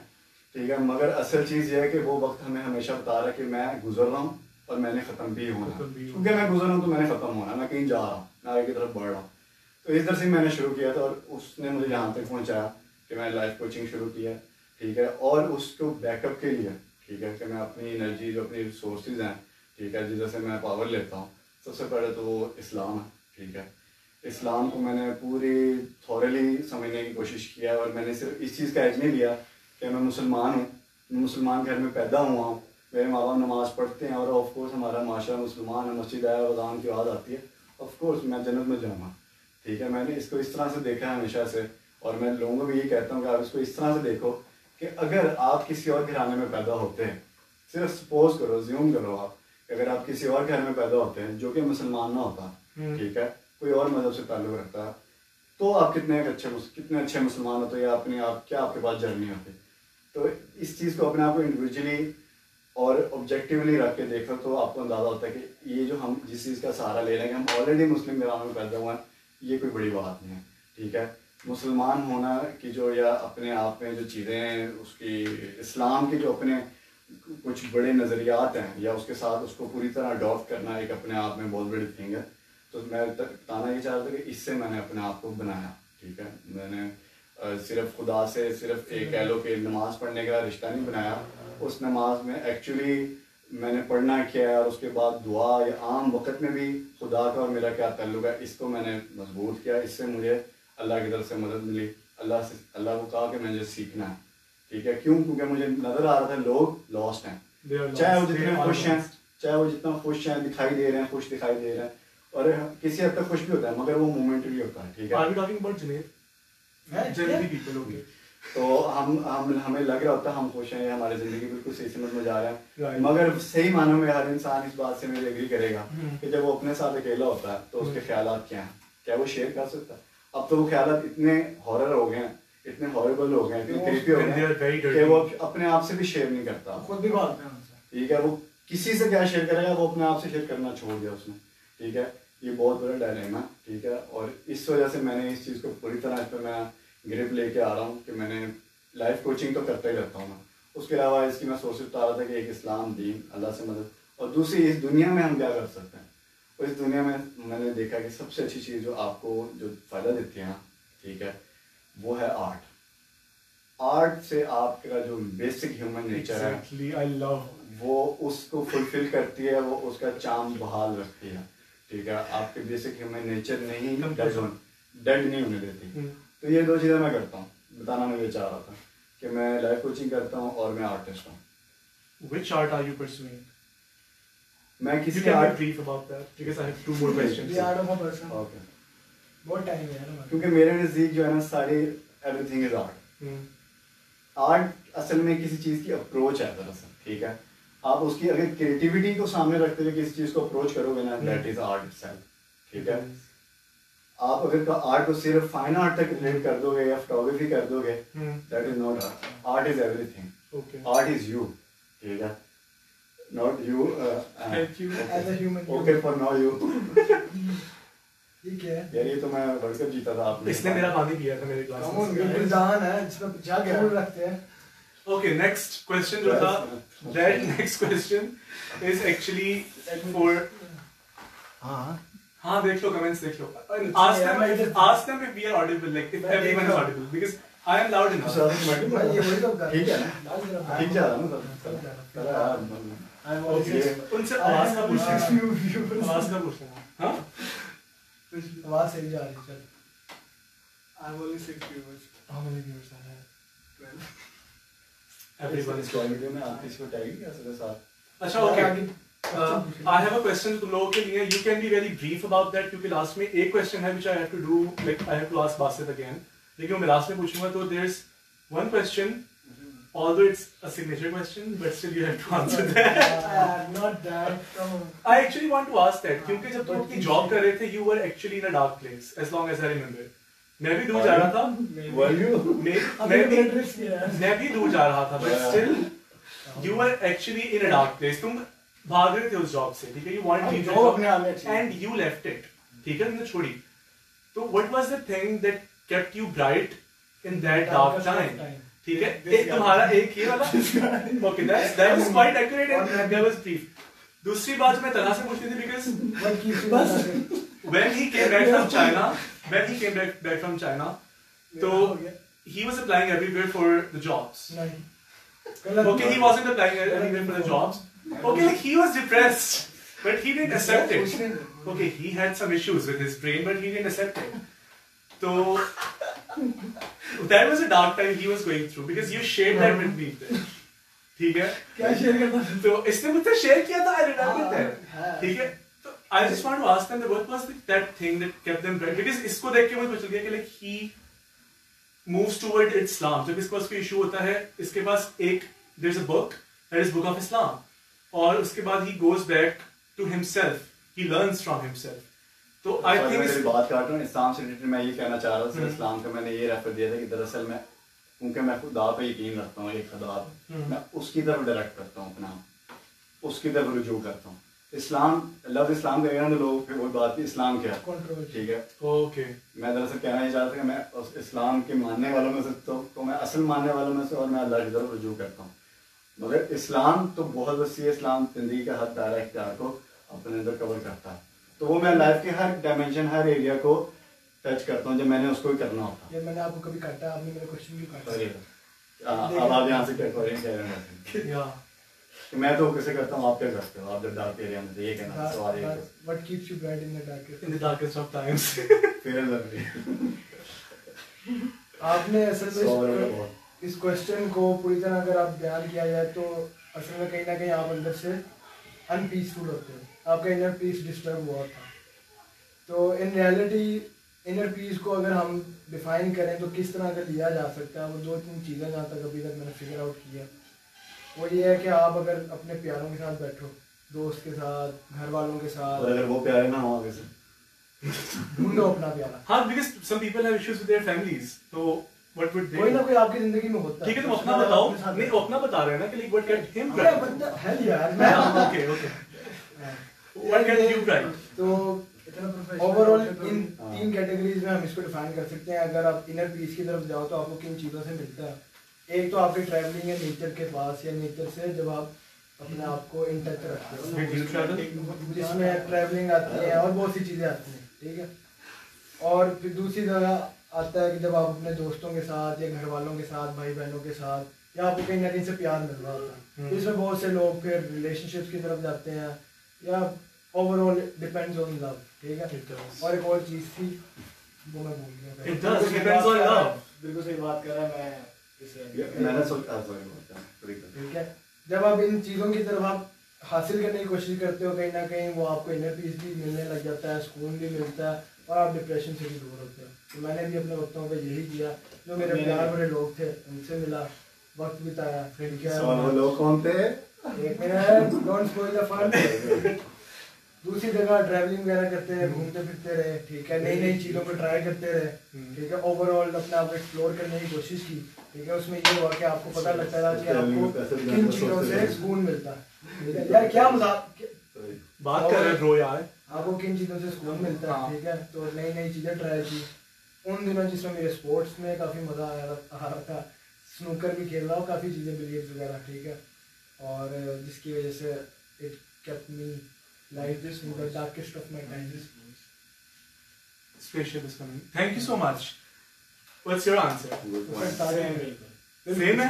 ठीक है, मगर असल चीज़ ये है कि वो वक्त हमें हमेशा बता रहा है कि मैं गुजर रहा हूँ और मैंने ख़त्म भी होना, क्योंकि मैं गुजर रहा हूँ तो मैंने ख़त्म होना, मैं कहीं जा रहा हूँ, मैं आगे की तरफ बढ़ रहा हूँ। तो इस तरह से मैंने शुरू किया था और उसने मुझे यहाँ तक पहुँचाया कि मैं लाइफ कोचिंग शुरू किया, ठीक है, और उसको बैकअप के लिए, ठीक है, कि मैं अपनी एनर्जी जो अपनी रिसोर्सेज हैं, ठीक है, जिस से मैं पावर लेता हूँ, सबसे पहले तो वो इस्लाम है, ठीक है। इस्लाम को मैंने पूरी थॉरली समझने की कोशिश किया और मैंने सिर्फ इस चीज़ का एज नहीं लिया कि मैं मुसलमान हूँ, मुसलमान घर में पैदा हुआ हूँ, मेरे माँ बाप नमाज़ पढ़ते हैं और ऑफ कोर्स हमारा माशरा मुसलमान है, मस्जिद आया अज़ान की आवाज़ आती है, ऑफ कोर्स मैं जन्नत में जाऊँगा, ठीक है। मैंने इसको इस तरह से देखा है हमेशा से, और मैं लोगों को भी यही कहता हूँ कि आप इसको इस तरह से देखो कि अगर आप किसी और घराने में पैदा होते हैं, सिर्फ सपोज करो, ज्यूम करो आप, अगर आप किसी और घर में पैदा होते हैं जो कि मुसलमान ना होता, ठीक है, कोई और मज़हब से ताल्लुक़ रखता है, तो आप कितने अच्छे मुसलमान होते या अपने आप क्या आपके पास जर्नी होती। तो इस चीज़ को अपने आप को इंडिविजुअली और ऑब्जेक्टिवली रख के देखो तो आपको अंदाज़ा होता है कि ये जो हम जिस चीज़ का सहारा ले रहे हैं, हम ऑलरेडी मुस्लिम घराने में पैदा हुए हैं, ये कोई बड़ी बात नहीं है, ठीक है। मुसलमान होना की जो या अपने आप में जो चीज़ें हैं, उसकी इस्लाम के जो अपने कुछ बड़े नज़रियात हैं या उसके साथ उसको पूरी तरह अडॉप्ट करना एक अपने आप में बहुत बड़ी थिंग है। तो मैं बताना ये चाहता था कि इससे मैंने अपने आप को बनाया, ठीक है। मैंने सिर्फ खुदा से सिर्फ एक कह लो कि नमाज़ पढ़ने का रिश्ता नहीं बनाया, उस नमाज में एक्चुअली मैंने पढ़ना क्या है और उसके बाद दुआ या आम वक़्त में भी खुदा का और मेरा क्या ताल्लुक़ है, इसको मैंने मजबूत किया। इससे मुझे अल्लाह की तरफ से मदद मिली, अल्लाह को कहा कि मुझे सीखना है, ठीक है। क्यों? क्योंकि मुझे नज़र आ रहा था लोग लॉस्ट हैं, चाहे वो जितने खुश हैं, चाहे वो जितना खुश हैं, दिखाई दे रहे हैं, खुश दिखाई दे रहे हैं, और किसी हद तक खुश भी होता है, मगर वो मोमेंटरी होता है, ठीक है। Are we talking about Junaid? Generally people, okay. तो हमें लग रहा होता है हम खुश हैं, हमारी जिंदगी बिल्कुल सही समझ में जा रहा है, Right. मगर सही मानों में हर इंसान इस बात से मेरे एग्री करेगा कि जब वो अपने साथ अकेला होता है तो उसके ख्यालात क्या हैं, क्या वो शेयर कर सकता है? अब तो वो ख्यालात इतने हॉरर हो गए हैं, इतने हॉरिबल हो गए हैं, इतने क्रीपी हो And they are गए very हैं dirty. कि वो अपने आप से भी शेयर नहीं करता। खुद भी भागते हैं उनसे। ठीक है, वो किसी से क्या शेयर करेगा, वो अपने आप से शेयर करना छोड़ दिया उसने। ठीक है, ये बहुत बड़ा डायलेमा। ठीक है, और इस वजह से मैंने इस चीज़ को पूरी तरह इस पर मैं ग्रिप लेके आ रहा हूँ कि मैंने लाइफ कोचिंग तो करता ही रहता हूँ मैं, उसके अलावा इसकी मैं सोच बता रहा था कि एक इस्लाम दीन, अल्लाह से मदद, और दूसरी इस दुनिया में हम क्या कर सकते हैं। और इस दुनिया में मैंने देखा कि सबसे अच्छी चीज़ जो आपको जो फ़ायदा देती है ना, ठीक है, वो है आर्ट। आर्ट से आपका जो बेसिक ह्यूमन नेचर है Exactly, I love. वो उसको फुलफिल करती है, वो उसका चार्म बहाल रखती है। ठीक है, आपके बेसिक ह्यूमन नेचर नहीं डेड नहीं होने देती। तो ये दो चीज़ें मैं करता हूँ, बताना मैं ये चाह रहा था कि मैं लाइफ कोचिंग करता हूँ और मैं आर्टिस्ट हूँ। Which art are you pursuing? मैं You किसी can be art brief about that because I have 2 more questions. The art of a person. Okay, बहुत टाइम है ना। क्योंकि मेरे नज़दीक जो है ना सारी everything is art. Hmm. Art असल में किसी चीज़ की अप्रोच है दरअसल। ठीक है, आप उसकी अगर क्रिएटिविटी को सामने रखते हुए किसी चीज़ को अप्रोच करोगे ना, दैट इज आर्ट इटसेल्फ। ठीक है, आप अगर आर्ट को सिर्फ फाइन आर्ट तक रिलेट कर दोगे या फोटोग्राफी कर दोगे, that is not art. Art is everything. Okay. Art is you. ठीक है, not you Thank you. As a human. Okay for now you. ठीक है। यार ये तो मैं वर्ल्ड कप जीता था आपने। इसने मेरा पानी पिया था मेरे क्लास Come on, में. बिल्कुल जान है जिसमें जा गया। फूल रखते हैं। Okay, next question जो था, that next question is actually for. हाँ देख लो, comments देख लो. Ask them if we are audible, like if everyone is audible, because I am loud enough. मैं ये वही तो कर ठीक है ना, ठीक जा रहा ना सब। उनसे आवाज का पूछना, आवाज का पूछना. हाँ? आवाज सही जा रही है। चल I'm only 6 viewers. how many viewers are there? 12. Everyone is. Video में आप किसी को टैग नहीं कर सकते साथ। अच्छा, okay. I have a question तुम लोगों के लिए. You can be very brief about that क्योंकि last में एक question है which I have to do, like I have to ask Basit again. लेकिन मैं last में पूछूंगा तो there's one question, although it's a signature question, but still you have to answer that. Not that. Come on. I actually want to ask that क्योंकि जब तुम अपनी job कर रहे थे, you were actually in a dark place, as long as I remember. मैं भी दूर जा रहा था. Were you? मैं भी दूर जा रहा था, but still you were actually in a dark place. तुम भाग रहे थे उस जॉब से, ठीक है? You wanted to leave job अपने आप में the अच्छी job है. and you left it, ठीक है? तुमने छोड़ी. तो what was the thing that kept you bright in that dark time? ठीक है? एक तुम्हारा एक ये वाला. Okay, that was quite accurate and that was brief. दूसरी बात मैं तला से पूछती थी because when he came back from China, so he was applying everywhere for the jobs. Okay, he wasn't applying everywhere for the jobs. Okay, like he was depressed, but he didn't accept it. Okay, he had some issues with his brain, but he didn't accept it. So that was a dark time he was going through because you shared that with me. ठीक है? क्या share करता है? तो इसने मुझसे share किया था, I remember that. ठीक है? तो I just want to ask them that what was that thing that kept them bright? Because इसको देख के मुझे पता चल गया कि like he moves toward Islam. जब इसके पास कोई issue होता है, इसके पास एक there's a book that is Book of Islam. और उसके बाद he goes back to himself. He learns from himself. तो I think मैं बात कर रहा हूँ इस्लाम से रिलेटेड, मैं ये कहना चाह रहा था इस्लाम का मैंने ये रेफर दिया था कि दरअसल मैं क्योंकि मैं खुदा पे यकीन रखता हूँ, एक खुदा पे, मैं उसकी तरफ डायरेक्ट करता हूँ अपना, उसकी तरफ रुजू करता हूँ. इस्लाम, लफ्ज़ इस्लाम कहेगा ना तो लोग फिर वो बात की इस्लाम क्या है, ठीक है? okay. मैं दरअसल कहना ही चाहता था कि मैं उस इस्लाम के मानने वालों में से तो मैं असल मानने वालों में से और मैं अल्लाह की तरफ रुजू करता हूँ. मगर इस्लाम तो बहुत वसी है. इस्लाम जिंदगी का हर दायरा इख्तियार को अपने अंदर कवर करता है. तो वो मैं लाइफ के हर डायमेंशन, हर एरिया को टच करता हूँ जब मैंने उसको ही करना होता. ये मैंने आपको कभी काटा, आपने मेरा क्वेश्चन भी काटा. अब आप यहाँ से क्या कह रहे हैं? Yeah. मैं तो कैसे करता हूँ, आप क्या करते हो? आप जब डार्क एरिया में ये कहना सवाल ये What keeps you bright in the darkest? In the darkest of times. फिर लवली. आपने असल में इस क्वेश्चन को पूरी तरह अगर आप बयान किया जाए तो असल में कहीं ना कहीं आप अंदर से अनपीसफुल होते हो, आपका इनर पीस डिस्टर्ब हुआ था. तो इन रियलिटी इनर पीस को अगर हम डिफाइन करें तो किस तरह का लिया जा सकता है, वो 2-3 चीज़ें जहाँ तक अभी तक मैंने फिगर आउट किया, वो ये है कि आप अगर अपने प्यारों के साथ बैठो, दोस्त के साथ, घर वालों के साथ, और अगर वो प्यारे ना हो आगे से ढूंढो अपना प्यारा। हाँ, because some people have issues with their families, तो what would they? कोई ना कोई आपकी जिंदगी में होता है। ठीक है, तुम अपना बताओ। नहीं, वो अपना बता रहे हैं ना कि like what get him अरे right? बंदा है यार, मैं Okay, okay. What get you right? तो ओवरऑल इन 3 कैटेगरीज में हम इसको डिफाइन कर सकते हैं। अगर आप इनर पीस की तरफ जाओ तो आपको किन चीज़ों से मिलता है? एक तो आपकी ट्रैवलिंग है नेचर के पास या नेचर से, जब आप अपने आप को इन टच रखते हो, जिसमें ट्रैवलिंग आती है और बहुत सी चीज़ें आती हैं, ठीक है। और फिर दूसरी जगह आता है कि जब आप अपने दोस्तों के साथ या घर वालों के साथ, भाई बहनों के साथ, या आपको कहीं ना कहीं से प्यार मिल रहा होता है, इसमें बहुत से लोग फिर रिलेशनशिप्स की तरफ जाते हैं, या ओवरऑल डिपेंड्स ऑन लव, ठीक है। और एक और चीज़ थी वो मैं भूल गया। It does, it depends on love. बिल्कुल सही बात कर रहा है। मैं मैंने सोचा सॉरी ठीक है, जब आप इन चीज़ों की तरफ आप हासिल करने की कोशिश करते हो, कहीं ना कहीं वो आपको इनर पीस भी मिलने लग जाता है, सुकून भी मिलता है, और आप डिप्रेशन से भी दूर होते हो। तो मैंने भी अपने वक्तों पे यही किया, जो मेरे प्यार भरे लोग थे उनसे मिला, वक्त बिताया, ठीक है। और वो लोग कौन थे? एक minute, don't spoil the fun. दूसरी जगह ट्रैवलिंग वगैरह करते रहे, घूमते फिरते रहे, ठीक है, नई नई चीज़ों को ट्राई करते रहे, ठीक है। ओवरऑल अपने आप को एक्सप्लोर करने की कोशिश की, ठीक है। उसमें ये हुआ कि आपको पता लगता था कि आपको किन चीज़ों से सुकून मिलता है। यार क्या मजाक बात कर रहे हैं ब्रो यार। आपको किन चीज़ों से सुकून मिलता है, ठीक है। तो नई नई चीज़ें ट्राई की उन दिनों, जिसमें मेरे स्पोर्ट्स में काफ़ी मज़ा आ रहा था, स्नूकर भी खेल रहा हूँ, काफ़ी चीज़ें, बिलियर्ड्स वगैरह, ठीक है। और जिसकी वजह से it kept me like this in the darkest of my times. Spaceship is coming. Thank you so much. What's your answer? Same है?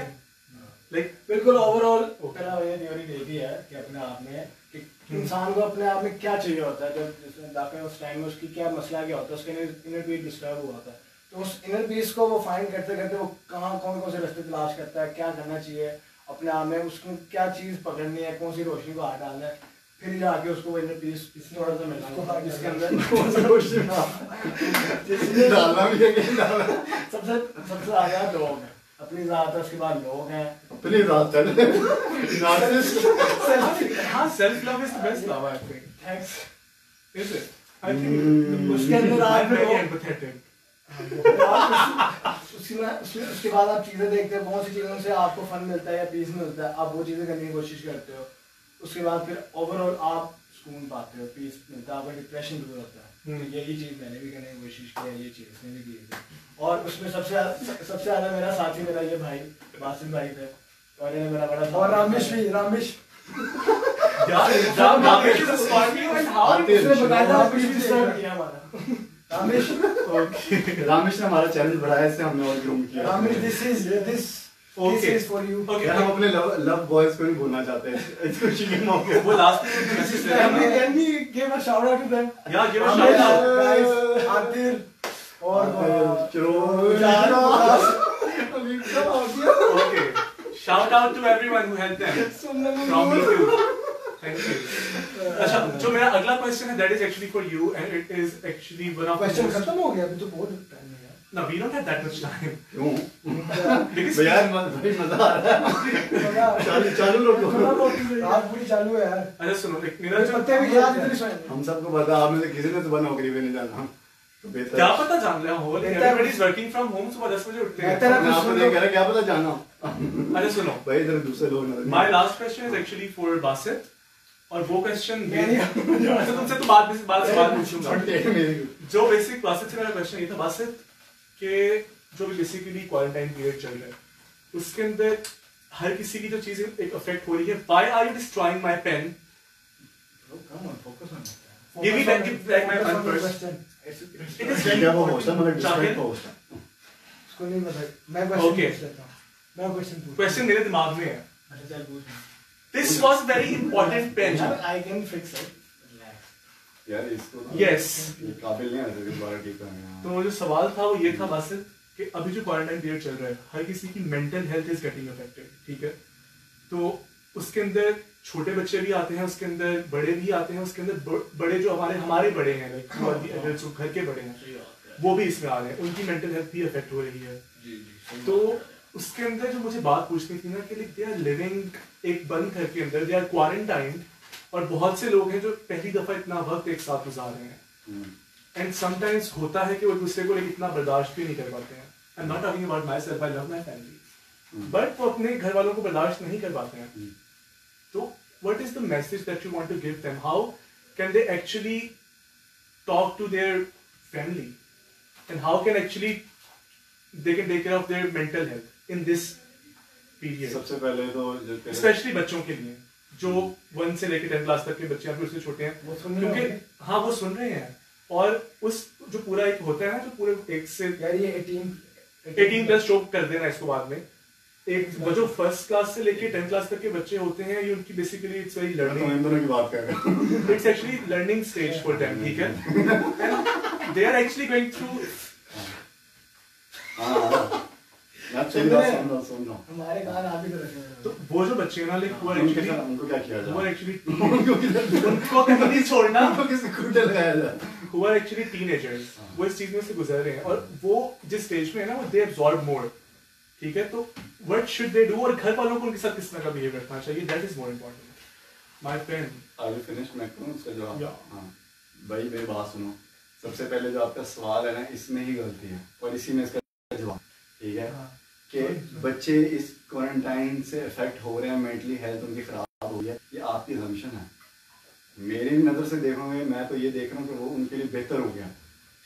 Like बिल्कुल ओवरऑल पहला मैंने थ्योरी देखी है कि अपने आप में कि इंसान को अपने आप में क्या चाहिए होता है, जब जाके उस टाइम में उसकी क्या मसला क्या होता है, उसका इनर पीस डिस्टर्ब हुआ होता है, तो उस इनर पीस को वो फाइंड करते करते वो कहाँ कौन कौन से रास्ते तलाश करता है, क्या करना चाहिए अपने आप में, उसको क्या चीज़ पकड़नी है, कौन सी रोशनी को हाथ डालना है, फिर जाके उसको वो इनर पीस थोड़ा सा मिलना जिसके अंदर कौन सा रोशनी डालना भी है कि डालना सबसे ज़्यादा लोग हैं, अपनी ज़ात है, उसके बाद लोग हैं, अपनी ज़ात चल हाँ, self love is the best love, I think. Thanks. Is it? I think उसके अंदर I'm आप very लोग empathetic. उसके बाद आप चीज़ें देखते हो, कौन सी चीज़ों से आपको फन मिलता है या पीस मिलता है, आप वो चीज़ें करने की कोशिश करते हो, उसके बाद फिर ओवरऑल आप सुकून पाते हो, पीस मिलता है, आपका डिप्रेशन दूर होता है। यही चीज़ मैंने भी करने की कोशिश की है, ये चीज़ इसने भी की थी, और उसमें सबसे ज़्यादा मेरा साथी मेरा ये भाई बासिम भाई थे, और इन्हें मेरा बड़ा और रामेश भी, Ramesh Ramesh is a Scorpio and how उसने बताया था आपको ये स्टार्ट किया हमारा रामेश। रामेश ने हमारा चैनल बढ़ाया, इससे हमने और ग्रूम किया। Ramesh, this is for you. Okay, हम अपने लव बॉयज को नहीं भूलना चाहते हैं इस खुशी के मौके वो last में message दे रहा था। Can we give a shout out to them? Yeah, give a shout out. Guys, Adil और Okay. Shout out to everyone who helped them. From me too. Thank you. अच्छा, जो मेरा अगला question है, that is actually for you, and it is actually one of the question most. खत्म हो गया, अभी तो बहुत टाइम है यार। No, we don't have that much time. क्यों Because यार भाई मजा आ रहा है चालू लोग रात पूरी चालू है यार। अच्छा सुनो, like मेरा जो पत्ते भी याद इतने सारे। हम सबको पता, आप में से किसी ने सुबह नौकरी पे नहीं जाना, तो बेहतर क्या पता जान रहे हो, everybody is working from home, सुबह 10 बजे उठते हैं। बेहतर है मैं आपको नहीं कह रहा, क्या पता जाना अच्छा सुनो, भाई इधर दूसरे लोग ना my last question is actually for Basit, और वो क्वेश्चन नहीं, अच्छा तुमसे तो बाद पूछूंगा। मेरी जो बेसिक बासित से मेरा क्वेश्चन ये था बासित कि जो भी बेसिकली क्वारंटाइन पीरियड चल रहा है उसके अंदर हर किसी की जो चीज एक अफेक्ट हो रही है, why are you destroying my pen? Come on, focus on it. Give me back my pen first. It is क्या वो होता है, मतलब Shahil? डिस्ट्रैक्ट होता है। उसको नहीं पता, मैं क्वेश्चन Okay. पूछ लेता हूँ, मैं क्वेश्चन पूछ। क्वेश्चन मेरे दिमाग में है। अच्छा चल पूछ। This was very important pen. I can fix it. Relax. यार इसको ना Yes. ये काबिल नहीं है दोबारा ठीक करने। तो जो सवाल था वो ये था बासित कि अभी जो क्वारंटाइन पीरियड चल रहा है हर किसी की mental health is getting affected, ठीक है। तो उसके अंदर छोटे बच्चे भी आते हैं, उसके अंदर बड़े भी आते हैं, उसके अंदर बड़े जो हमारे बड़े हैं, लाइक घर के बड़े हैं, वो भी इसमें आ रहे हैं, उनकी मेंटल हेल्थ भी अफेक्ट हो रही है। तो उसके अंदर जो मुझे बात पूछनी थी ना कि दे आर लिविंग एक बंद घर के अंदर, दे आर क्वारंटाइंड, और बहुत से लोग हैं जो पहली दफा इतना वक्त एक साथ गुजार रहे हैं, एंड समटाइम्स होता है कि वो दूसरे को लेकर इतना बर्दाश्त भी नहीं कर पाते हैं। I am not talking about my self, I love my family, but वो अपने घर वालों को बर्दाश्त नहीं कर पाते हैं। तो what is the message that you want to give them? How can they actually talk to their family, and how can actually they can take care of their mental health in this period? सबसे पहले तो specially बच्चों के लिए जो 1 से लेकर 10 class तक के बच्चे हैं, फिर उससे छोटे हैं, वो सुन रहे क्योंकि होंगे। हाँ वो सुन रहे हैं, और उस जो पूरा एक होता है ना, जो पूरे एक से यार ये 18 प्लस शो कर देना इसको बाद में, एक वो जो फर्स्ट क्लास से लेके 10 क्लास तक के बच्चे होते हैं, ये उनकी बेसिकली इट्स वेरी तो लर्निंग, इन दोनों की बात कर रहे हैं। It's actually learning stage for them, ठीक है, and they are actually going through. मैं सुन रहा हूँ। हमारे कान आप ही तो रखे हैं। तो वो जो बच्चे हैं ना, लाइक वो उनके एक्चुअली साथ उनको क्या किया वो जाए? एक्चुअली उनको कहीं नहीं छोड़ना, उनको किसी खूंटे लगाया जाए? who are actually teenagers, वो इस चीज में से गुजर रहे हैं, और वो जिस स्टेज में है ना, वो दे एब्जॉर्ब मोर, ठीक है। तो व्हाट शुड दे डू, और घर वालों को उनके साथ किस तरह का बिहेव रखना चाहिए, that is more important. My friend, are you finished? मैं कहूँ उसका जवाब? Yeah. हाँ भाई मेरी बात सुनो। सबसे पहले जो आपका सवाल है ना, इसमें ही गलती है और इसी में इसका जवाब, ठीक है, कि बच्चे इस क्वारंटाइन से अफेक्ट हो रहे हैं, मेंटली हेल्थ उनकी खराब हो रही है, ये आपकी assumption है। मेरी नज़र से देखोगे, मैं तो ये देख रहा हूँ कि वो उनके लिए बेहतर हो गया,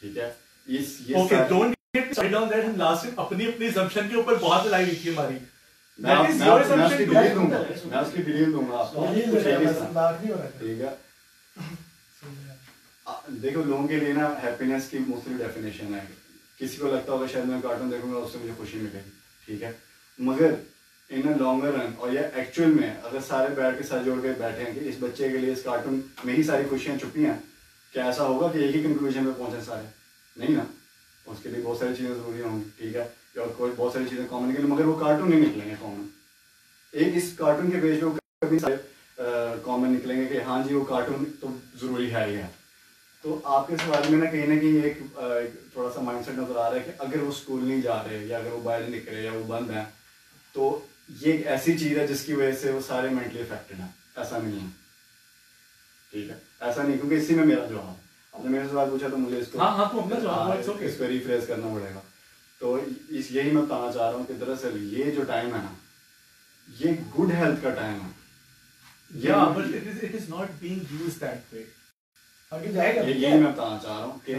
ठीक है। Okay don't get started on that. हम लास्ट में अपनी assumption के ऊपर बहुत लड़ाई हुई थी हमारी। मैं That is your उसकी assumption too. detail दूंगा, मैं उसकी डिटेल दूंगा आपको, दलील कुछ दे ये रहा नहीं है, था, बात नहीं हो रहा है। ठीक है। देखो लोगों के लिए ना हैप्पीनेस की मुख्तलिफ डेफिनेशन है। किसी को लगता होगा शायद मैं कार्टून देखूंगा उससे मुझे खुशी मिलेगी, ठीक है, मगर इन अ लॉन्गर रन और या एक्चुअल में अगर सारे बैठ के साथ जोड़ के बैठे हैं कि इस बच्चे के लिए इस कार्टून में ही सारी खुशियां छुपी हैं, क्या ऐसा होगा कि एक ही कंक्लूजन पे पहुंचे सारे? नहीं ना, उसके लिए बहुत सारी चीज़ें ज़रूरी होंगी, ठीक है, और कोई बहुत सारी चीज़ें कॉमन निकलेंगी, मगर वो कार्टून नहीं निकलेंगे कॉमन। एक इस कार्टून के पेज पे कभी कॉमन निकलेंगे कि हाँ जी वो कार्टून तो ज़रूरी है ही है। तो आपके सवाल में ना कहीं एक थोड़ा सा माइंडसेट नजर आ रहा है कि अगर वो स्कूल नहीं जा रहे या अगर वो बाहर नहीं निकल रहे या वो बंद हैं, तो ये एक ऐसी चीज़ है जिसकी वजह से वो सारे मेंटली अफेक्टेड हैं। ऐसा नहीं है, ठीक है, ऐसा नहीं, क्योंकि इसी में मेरा जवाब, आपने मेरे से सवाल पूछा तो मुझे इसको हाँ तो अपना जवाब इसको रिफ्रेश करना पड़ेगा। तो यही मैं बताना चाह रहा हूँ कि दरअसल ये जो टाइम है ना, ये गुड हेल्थ का टाइम है। Yeah, but it is not being used that way. आगे जाएगा। यही मैं बताना चाह रहा हूँ कि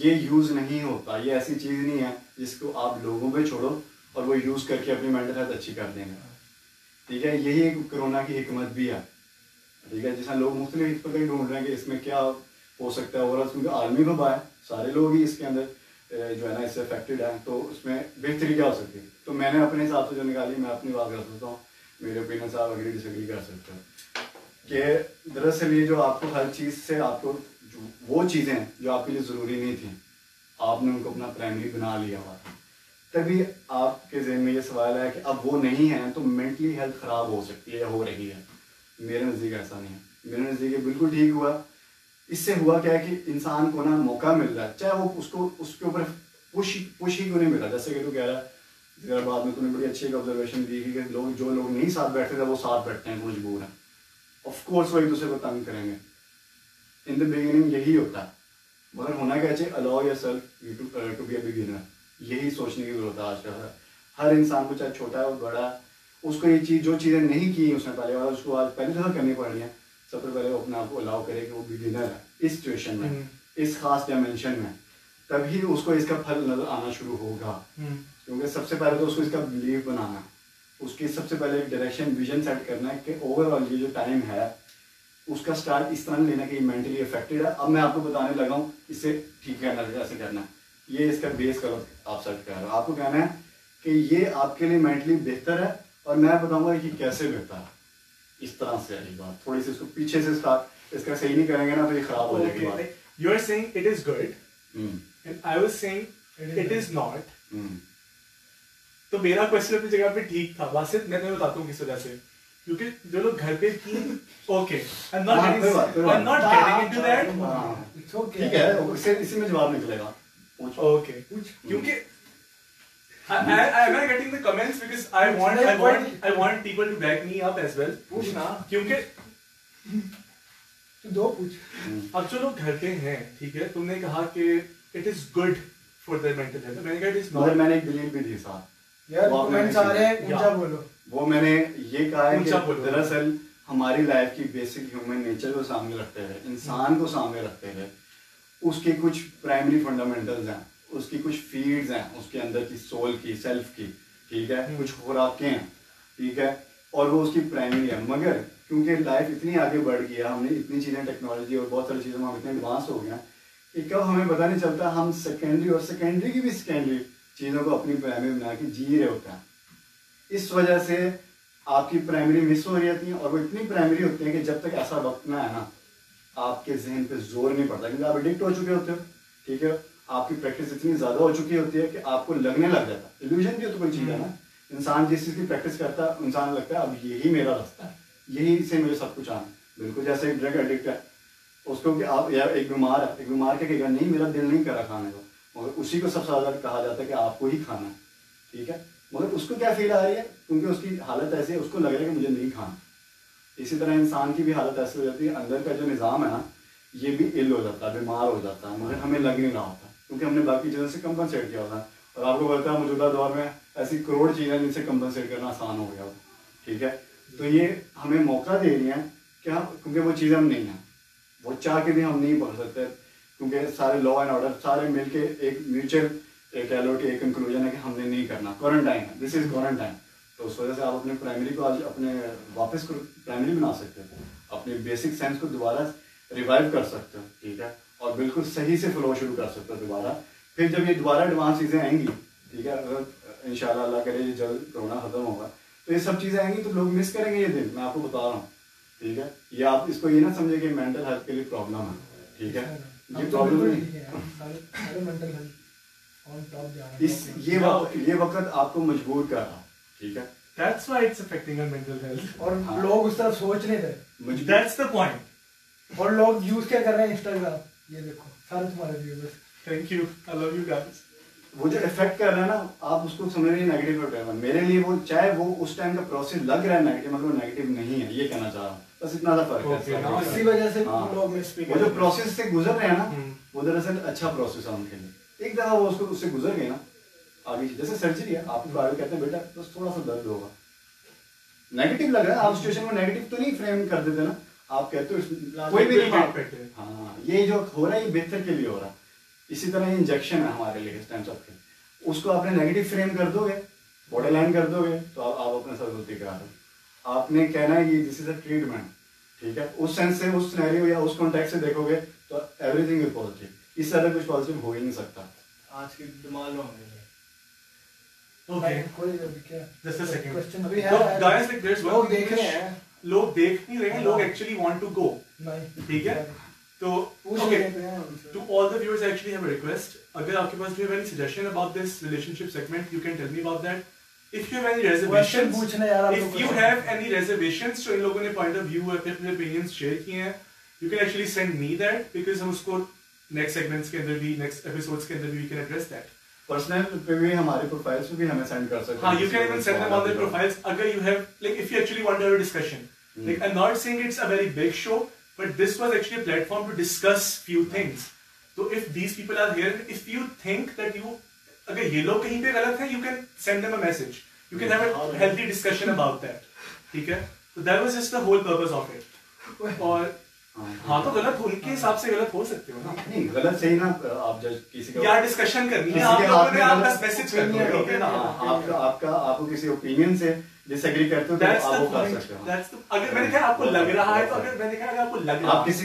ये यूज नहीं होता, ये ऐसी चीज नहीं है जिसको आप लोगों पे छोड़ो और वो यूज करके अपनी मेंटल हेल्थ अच्छी कर देंगे, ठीक है। यही एक कोरोना की हिकमत भी है, ठीक है, जिसमें लोग मुख्तलिफ हिकमतें ढूंढ रहे हैं कि इसमें क्या हो सकता है। और क्योंकि आलमी वबा है, सारे लोग ही इसके अंदर जो है ना इससे अफेक्टेड हैं, तो उसमें बेहतरी क्या हो सकती है। तो मैंने अपने हिसाब से जो निकाली, मैं अपनी बात कर सकता हूँ, मेरे ओपिनियन से आप अग्री डिसएग्री कर सकते हो कि दरअसल ये जो आपको हर चीज़ से आपको वो चीज़ें जो आपके लिए ज़रूरी नहीं थी, आपने उनको अपना प्राइमरी बना लिया हुआ था, तभी आपके जहन में ये सवाल है कि अब वो नहीं है तो मेंटली हेल्थ ख़राब हो सकती है या हो रही है। मेरे नज़दीक ऐसा नहीं है, मेरे नज़दीक बिल्कुल ठीक हुआ। इससे हुआ क्या है कि इंसान को ना मौका मिल रहा है, चाहे वो उसको उसके ऊपर पुश ही क्यों नहीं मिला। जैसे कि तू कह रहा है, जरा बाद में तूने बड़ी अच्छी एक ऑब्जर्वेशन दी कि लोग जो लोग नहीं साथ बैठते थे वो साथ बैठते हैं, मजबूर हैं, ऑफ कोर्स वो एक दूसरे को तंग करेंगे। इन द बिगिनिंग यही होता है, मगर होना क्या चाहिए, allow yourself to be a beginner. यही सोचने की जरूरत है आज का हर इंसान को, चाहे छोटा है और बड़ा है, उसको ये चीज़ जो चीज़ें नहीं की उसने पहले वाला, उसको आज पहली दफ़ा करनी पड़ रही है। सबसे पहले वो अपने आप को अलाउ करे कि वो बिगिनर है इस सिचुएशन में, इस खास डायमेंशन में, तभी उसको इसका फल नजर आना शुरू होगा। क्योंकि सबसे पहले तो उसको इसका बिलीव बनाना, उसकी सबसे पहले एक डायरेक्शन विजन सेट करना है कि ओवरऑल ये जो टाइम है उसका स्टार्ट इस तरह लेना कि मेंटली अफेक्टेड है। अब मैं आपको बताने लगा हूँ इसे ठीक करना है, ऐसे करना है, ये इसका बेस गलत आप सेट कर रहे हो। आपको कहना है कि ये आपके लिए मेंटली बेहतर है और मैं बताऊंगा कि कैसे बेहतर है। इस तरह से है बात, थोड़ी सी इसको पीछे से स्टार्ट, इसका सही नहीं करेंगे ना तो ये खराब हो जाएगी बात। You are saying it is good, and I was saying it is not. तो मेरा क्वेश्चन अपनी जगह पे ठीक था, वासिफ मैं तुम्हें बताता हूँ किस वजह से, क्योंकि जो लोग घर पे की okay I am not getting into that, ठीक है, इसी में जवाब निकलेगा। Okay. क्योंकि am I getting the comments because I want people to back me up as well. पूछना क्योंकि तो दो पूछ। अब जो लोग घर पे हैं, ठीक है, तुमने कहा कि it is good for their mental health. मैंने कहा it is not. मैंने एक दलील भी दी साथ। यार कमेंट्स आ रहे हैं, ऊंचा बोलो। वो मैंने ये कहा है कि दरअसल हमारी लाइफ की बेसिक ह्यूमन नेचर को सामने रखते हुए, इंसान को सामने रखते हुए, उसके कुछ प्राइमरी फंडामेंटल्स हैं, उसकी कुछ फीड्स हैं, उसके अंदर की सोल की, सेल्फ की, ठीक है, कुछ खुराकें हैं, ठीक है, और वो उसकी प्राइमरी है। मगर क्योंकि लाइफ इतनी आगे बढ़ गई है, हमने इतनी चीज़ें, टेक्नोलॉजी और बहुत सारी चीज़ों में हम इतने एडवांस हो गए हैं कि कब हमें पता नहीं चलता, हम सेकेंडरी और सेकेंडरी की भी सेकेंडरी चीज़ों को अपनी प्राइमरी बना के जी रहे होते हैं। इस वजह से आपकी प्राइमरी मिस हो रही होती हैं, और वो इतनी प्राइमरी होती है कि जब तक ऐसा वक्त ना है ना, आपके जहन पे जोर नहीं पड़ता, क्योंकि आप एडिक्ट हो चुके होते हो, ठीक है, आपकी प्रैक्टिस इतनी ज़्यादा हो चुकी होती है कि आपको लगने लग जाता है। इल्यूजन भी तो कोई चीज़ है ना, इंसान जिस चीज़ की प्रैक्टिस करता है, इंसान लगता है अब यही मेरा रास्ता है, यही से मुझे सब कुछ आना। बिल्कुल जैसे एक ड्रग एडिक्ट है, उसको कि आप यार एक बीमार है, एक बीमार क्या कहेगा, नहीं मेरा दिल नहीं करा खाने को, मगर उसी को सबसे ज़्यादा कहा जाता है कि आपको ही खाना है, ठीक है, मगर उसको क्या फील आ रही है, क्योंकि उसकी हालत ऐसी है, उसको लग रहा है कि मुझे नहीं खाना। इसी तरह इंसान की भी हालत ऐसी हो जाती है, अंदर का जो निज़ाम है ना, ये भी इल हो जाता है, बीमार हो जाता है, मगर हमें लग नहीं रहा होता, क्योंकि हमने बाकी चीज़ों से कंपनसेट किया होता है। और आपको पता है मौजूदा दौर में ऐसी करोड़ चीज़ें जिनसे कंपनसेट करना आसान हो गया होता, ठीक है, तो ये हमें मौका दे रही हैं कि हम, क्योंकि वो चीज़ हम नहीं हैं, वो चाह के भी हम नहीं पढ़ सकते, क्योंकि सारे लॉ एंड ऑर्डर सारे मिलके एक म्यूचुअल कह लो कि एक कंक्लूजन है कि हमने नहीं करना, क्वारंटाइन है, दिस इज क्वारंटाइन। तो उस वजह से आप अपने प्राइमरी को आज अपने वापस को प्राइमरी बना सकते हो, अपने बेसिक सेंस को दोबारा रिवाइव कर सकते हो, ठीक है, और बिल्कुल सही से फ्लो शुरू कर सकते हो दोबारा। फिर जब ये दोबारा एडवांस चीज़ें आएंगी, ठीक है, अगर इंशाल्लाह अल्लाह करे ये जल्द कोरोना खत्म होगा, तो ये सब चीज़ें आएंगी तो लोग मिस करेंगे ये दिन, मैं आपको बता रहा हूँ, ठीक है। ये आप इसको ये ना समझे कि मेंटल हेल्थ के लिए प्रॉब्लम है, ठीक है, ये प्रॉब्लम नहीं, ये वक्त आपको मजबूर कर रहा, ठीक है, That's why it's affecting our mental health. और लोग उस तरफ सोच नहीं रहे, That's the point. और लोग यूज क्या कर रहे हैं, इंस्टाग्राम, ये देखो सारे तुम्हारे viewers. Thank you, I love you guys. वो जो इफेक्ट कर रहा है ना, आप उसको समझ रहे हैं नेगेटिव होता। मेरे लिए वो चाहे वो उस टाइम का प्रोसेस लग रहा है नेगेटिव, मगर वो नेगेटिव नहीं है, ये कहना चाह रहा हूँ, बस इतना सा फर्क है। इसी वजह से लोग वो जो प्रोसेस से गुजर रहे हैं ना, वो दरअसल अच्छा प्रोसेस है उनके लिए। एक दफा वो उसको उससे गुजर गए ना, आगे जैसे सर्जरी है, आपको आगे कहते हैं बेटा बस थोड़ा सा दर्द होगा, नेगेटिव लग रहा है, आप सिचुएशन को नेगेटिव तो नहीं फ्रेम कर देते ना, आप कहते हो कोई भी नहीं, हाँ ये जो हो रहा है ये बेहतर के लिए हो रहा है। इसी तरह ये इंजेक्शन है हमारे लिए इस टाइम सबके, उसको आपने नेगेटिव फ्रेम कर दोगे, बॉर्डर लाइन कर दोगे, तो आप अपने साथ गलती करा रहे हो। आपने कहना है कि दिस इज अ ट्रीटमेंट, ठीक है, उस सेंस से, उस सिनेरियो या उस कॉन्टेक्स्ट से देखोगे तो एवरीथिंग इज पॉजिटिव, इससे ज्यादा कुछ पॉजिटिव हो ही नहीं सकता। आज की डिमांड होंगे। Okay. Just a second. Question अभी है guys, like there's one लोग देख रहे हैं, लोग देख नहीं रहे हैं, लोग actually want to go, ठीक है, तो okay, to all the viewers I actually have a request, अगर आपके पास भी have any suggestion about this relationship segment, you can tell me about that. If you have any reservations, if you have any reservations, तो इन लोगों ने point of view अपने opinions share किए हैं, you can actually send me that, because हम उसको next segments के अंदर भी, next episodes के अंदर भी we can address that. Personal पे भी हमारे प्रोफाइल्स पे भी हमें सेंड कर सकते हैं। हाँ, you can even send them on their profiles. अगर you have, like, if you actually want to have a discussion. Like, I'm not saying it's a very big show, but this was actually a platform to discuss few things. So if these people are here, if you think that you, अगर ये लोग कहीं पे गलत हैं, you can send them a message. You can have a healthy discussion about that. ठीक है? So that was just the whole purpose of it. और हाँ तो गलत उनके हिसाब से गलत हो सकते हो ना, नहीं गलत सही ना, आप जज किसी का यार डिस्कशन करनी है, आप लोगों ने आप बस मैसेज करनी है, ठीक है ना, आपको किसी ओपिनियन से डिसएग्री करते हो तो आप वो कर सकते हो। अगर मैंने कहा आपको लग रहा है, तो अगर मैंने कहा अगर आपको लग रहा है, आप किसी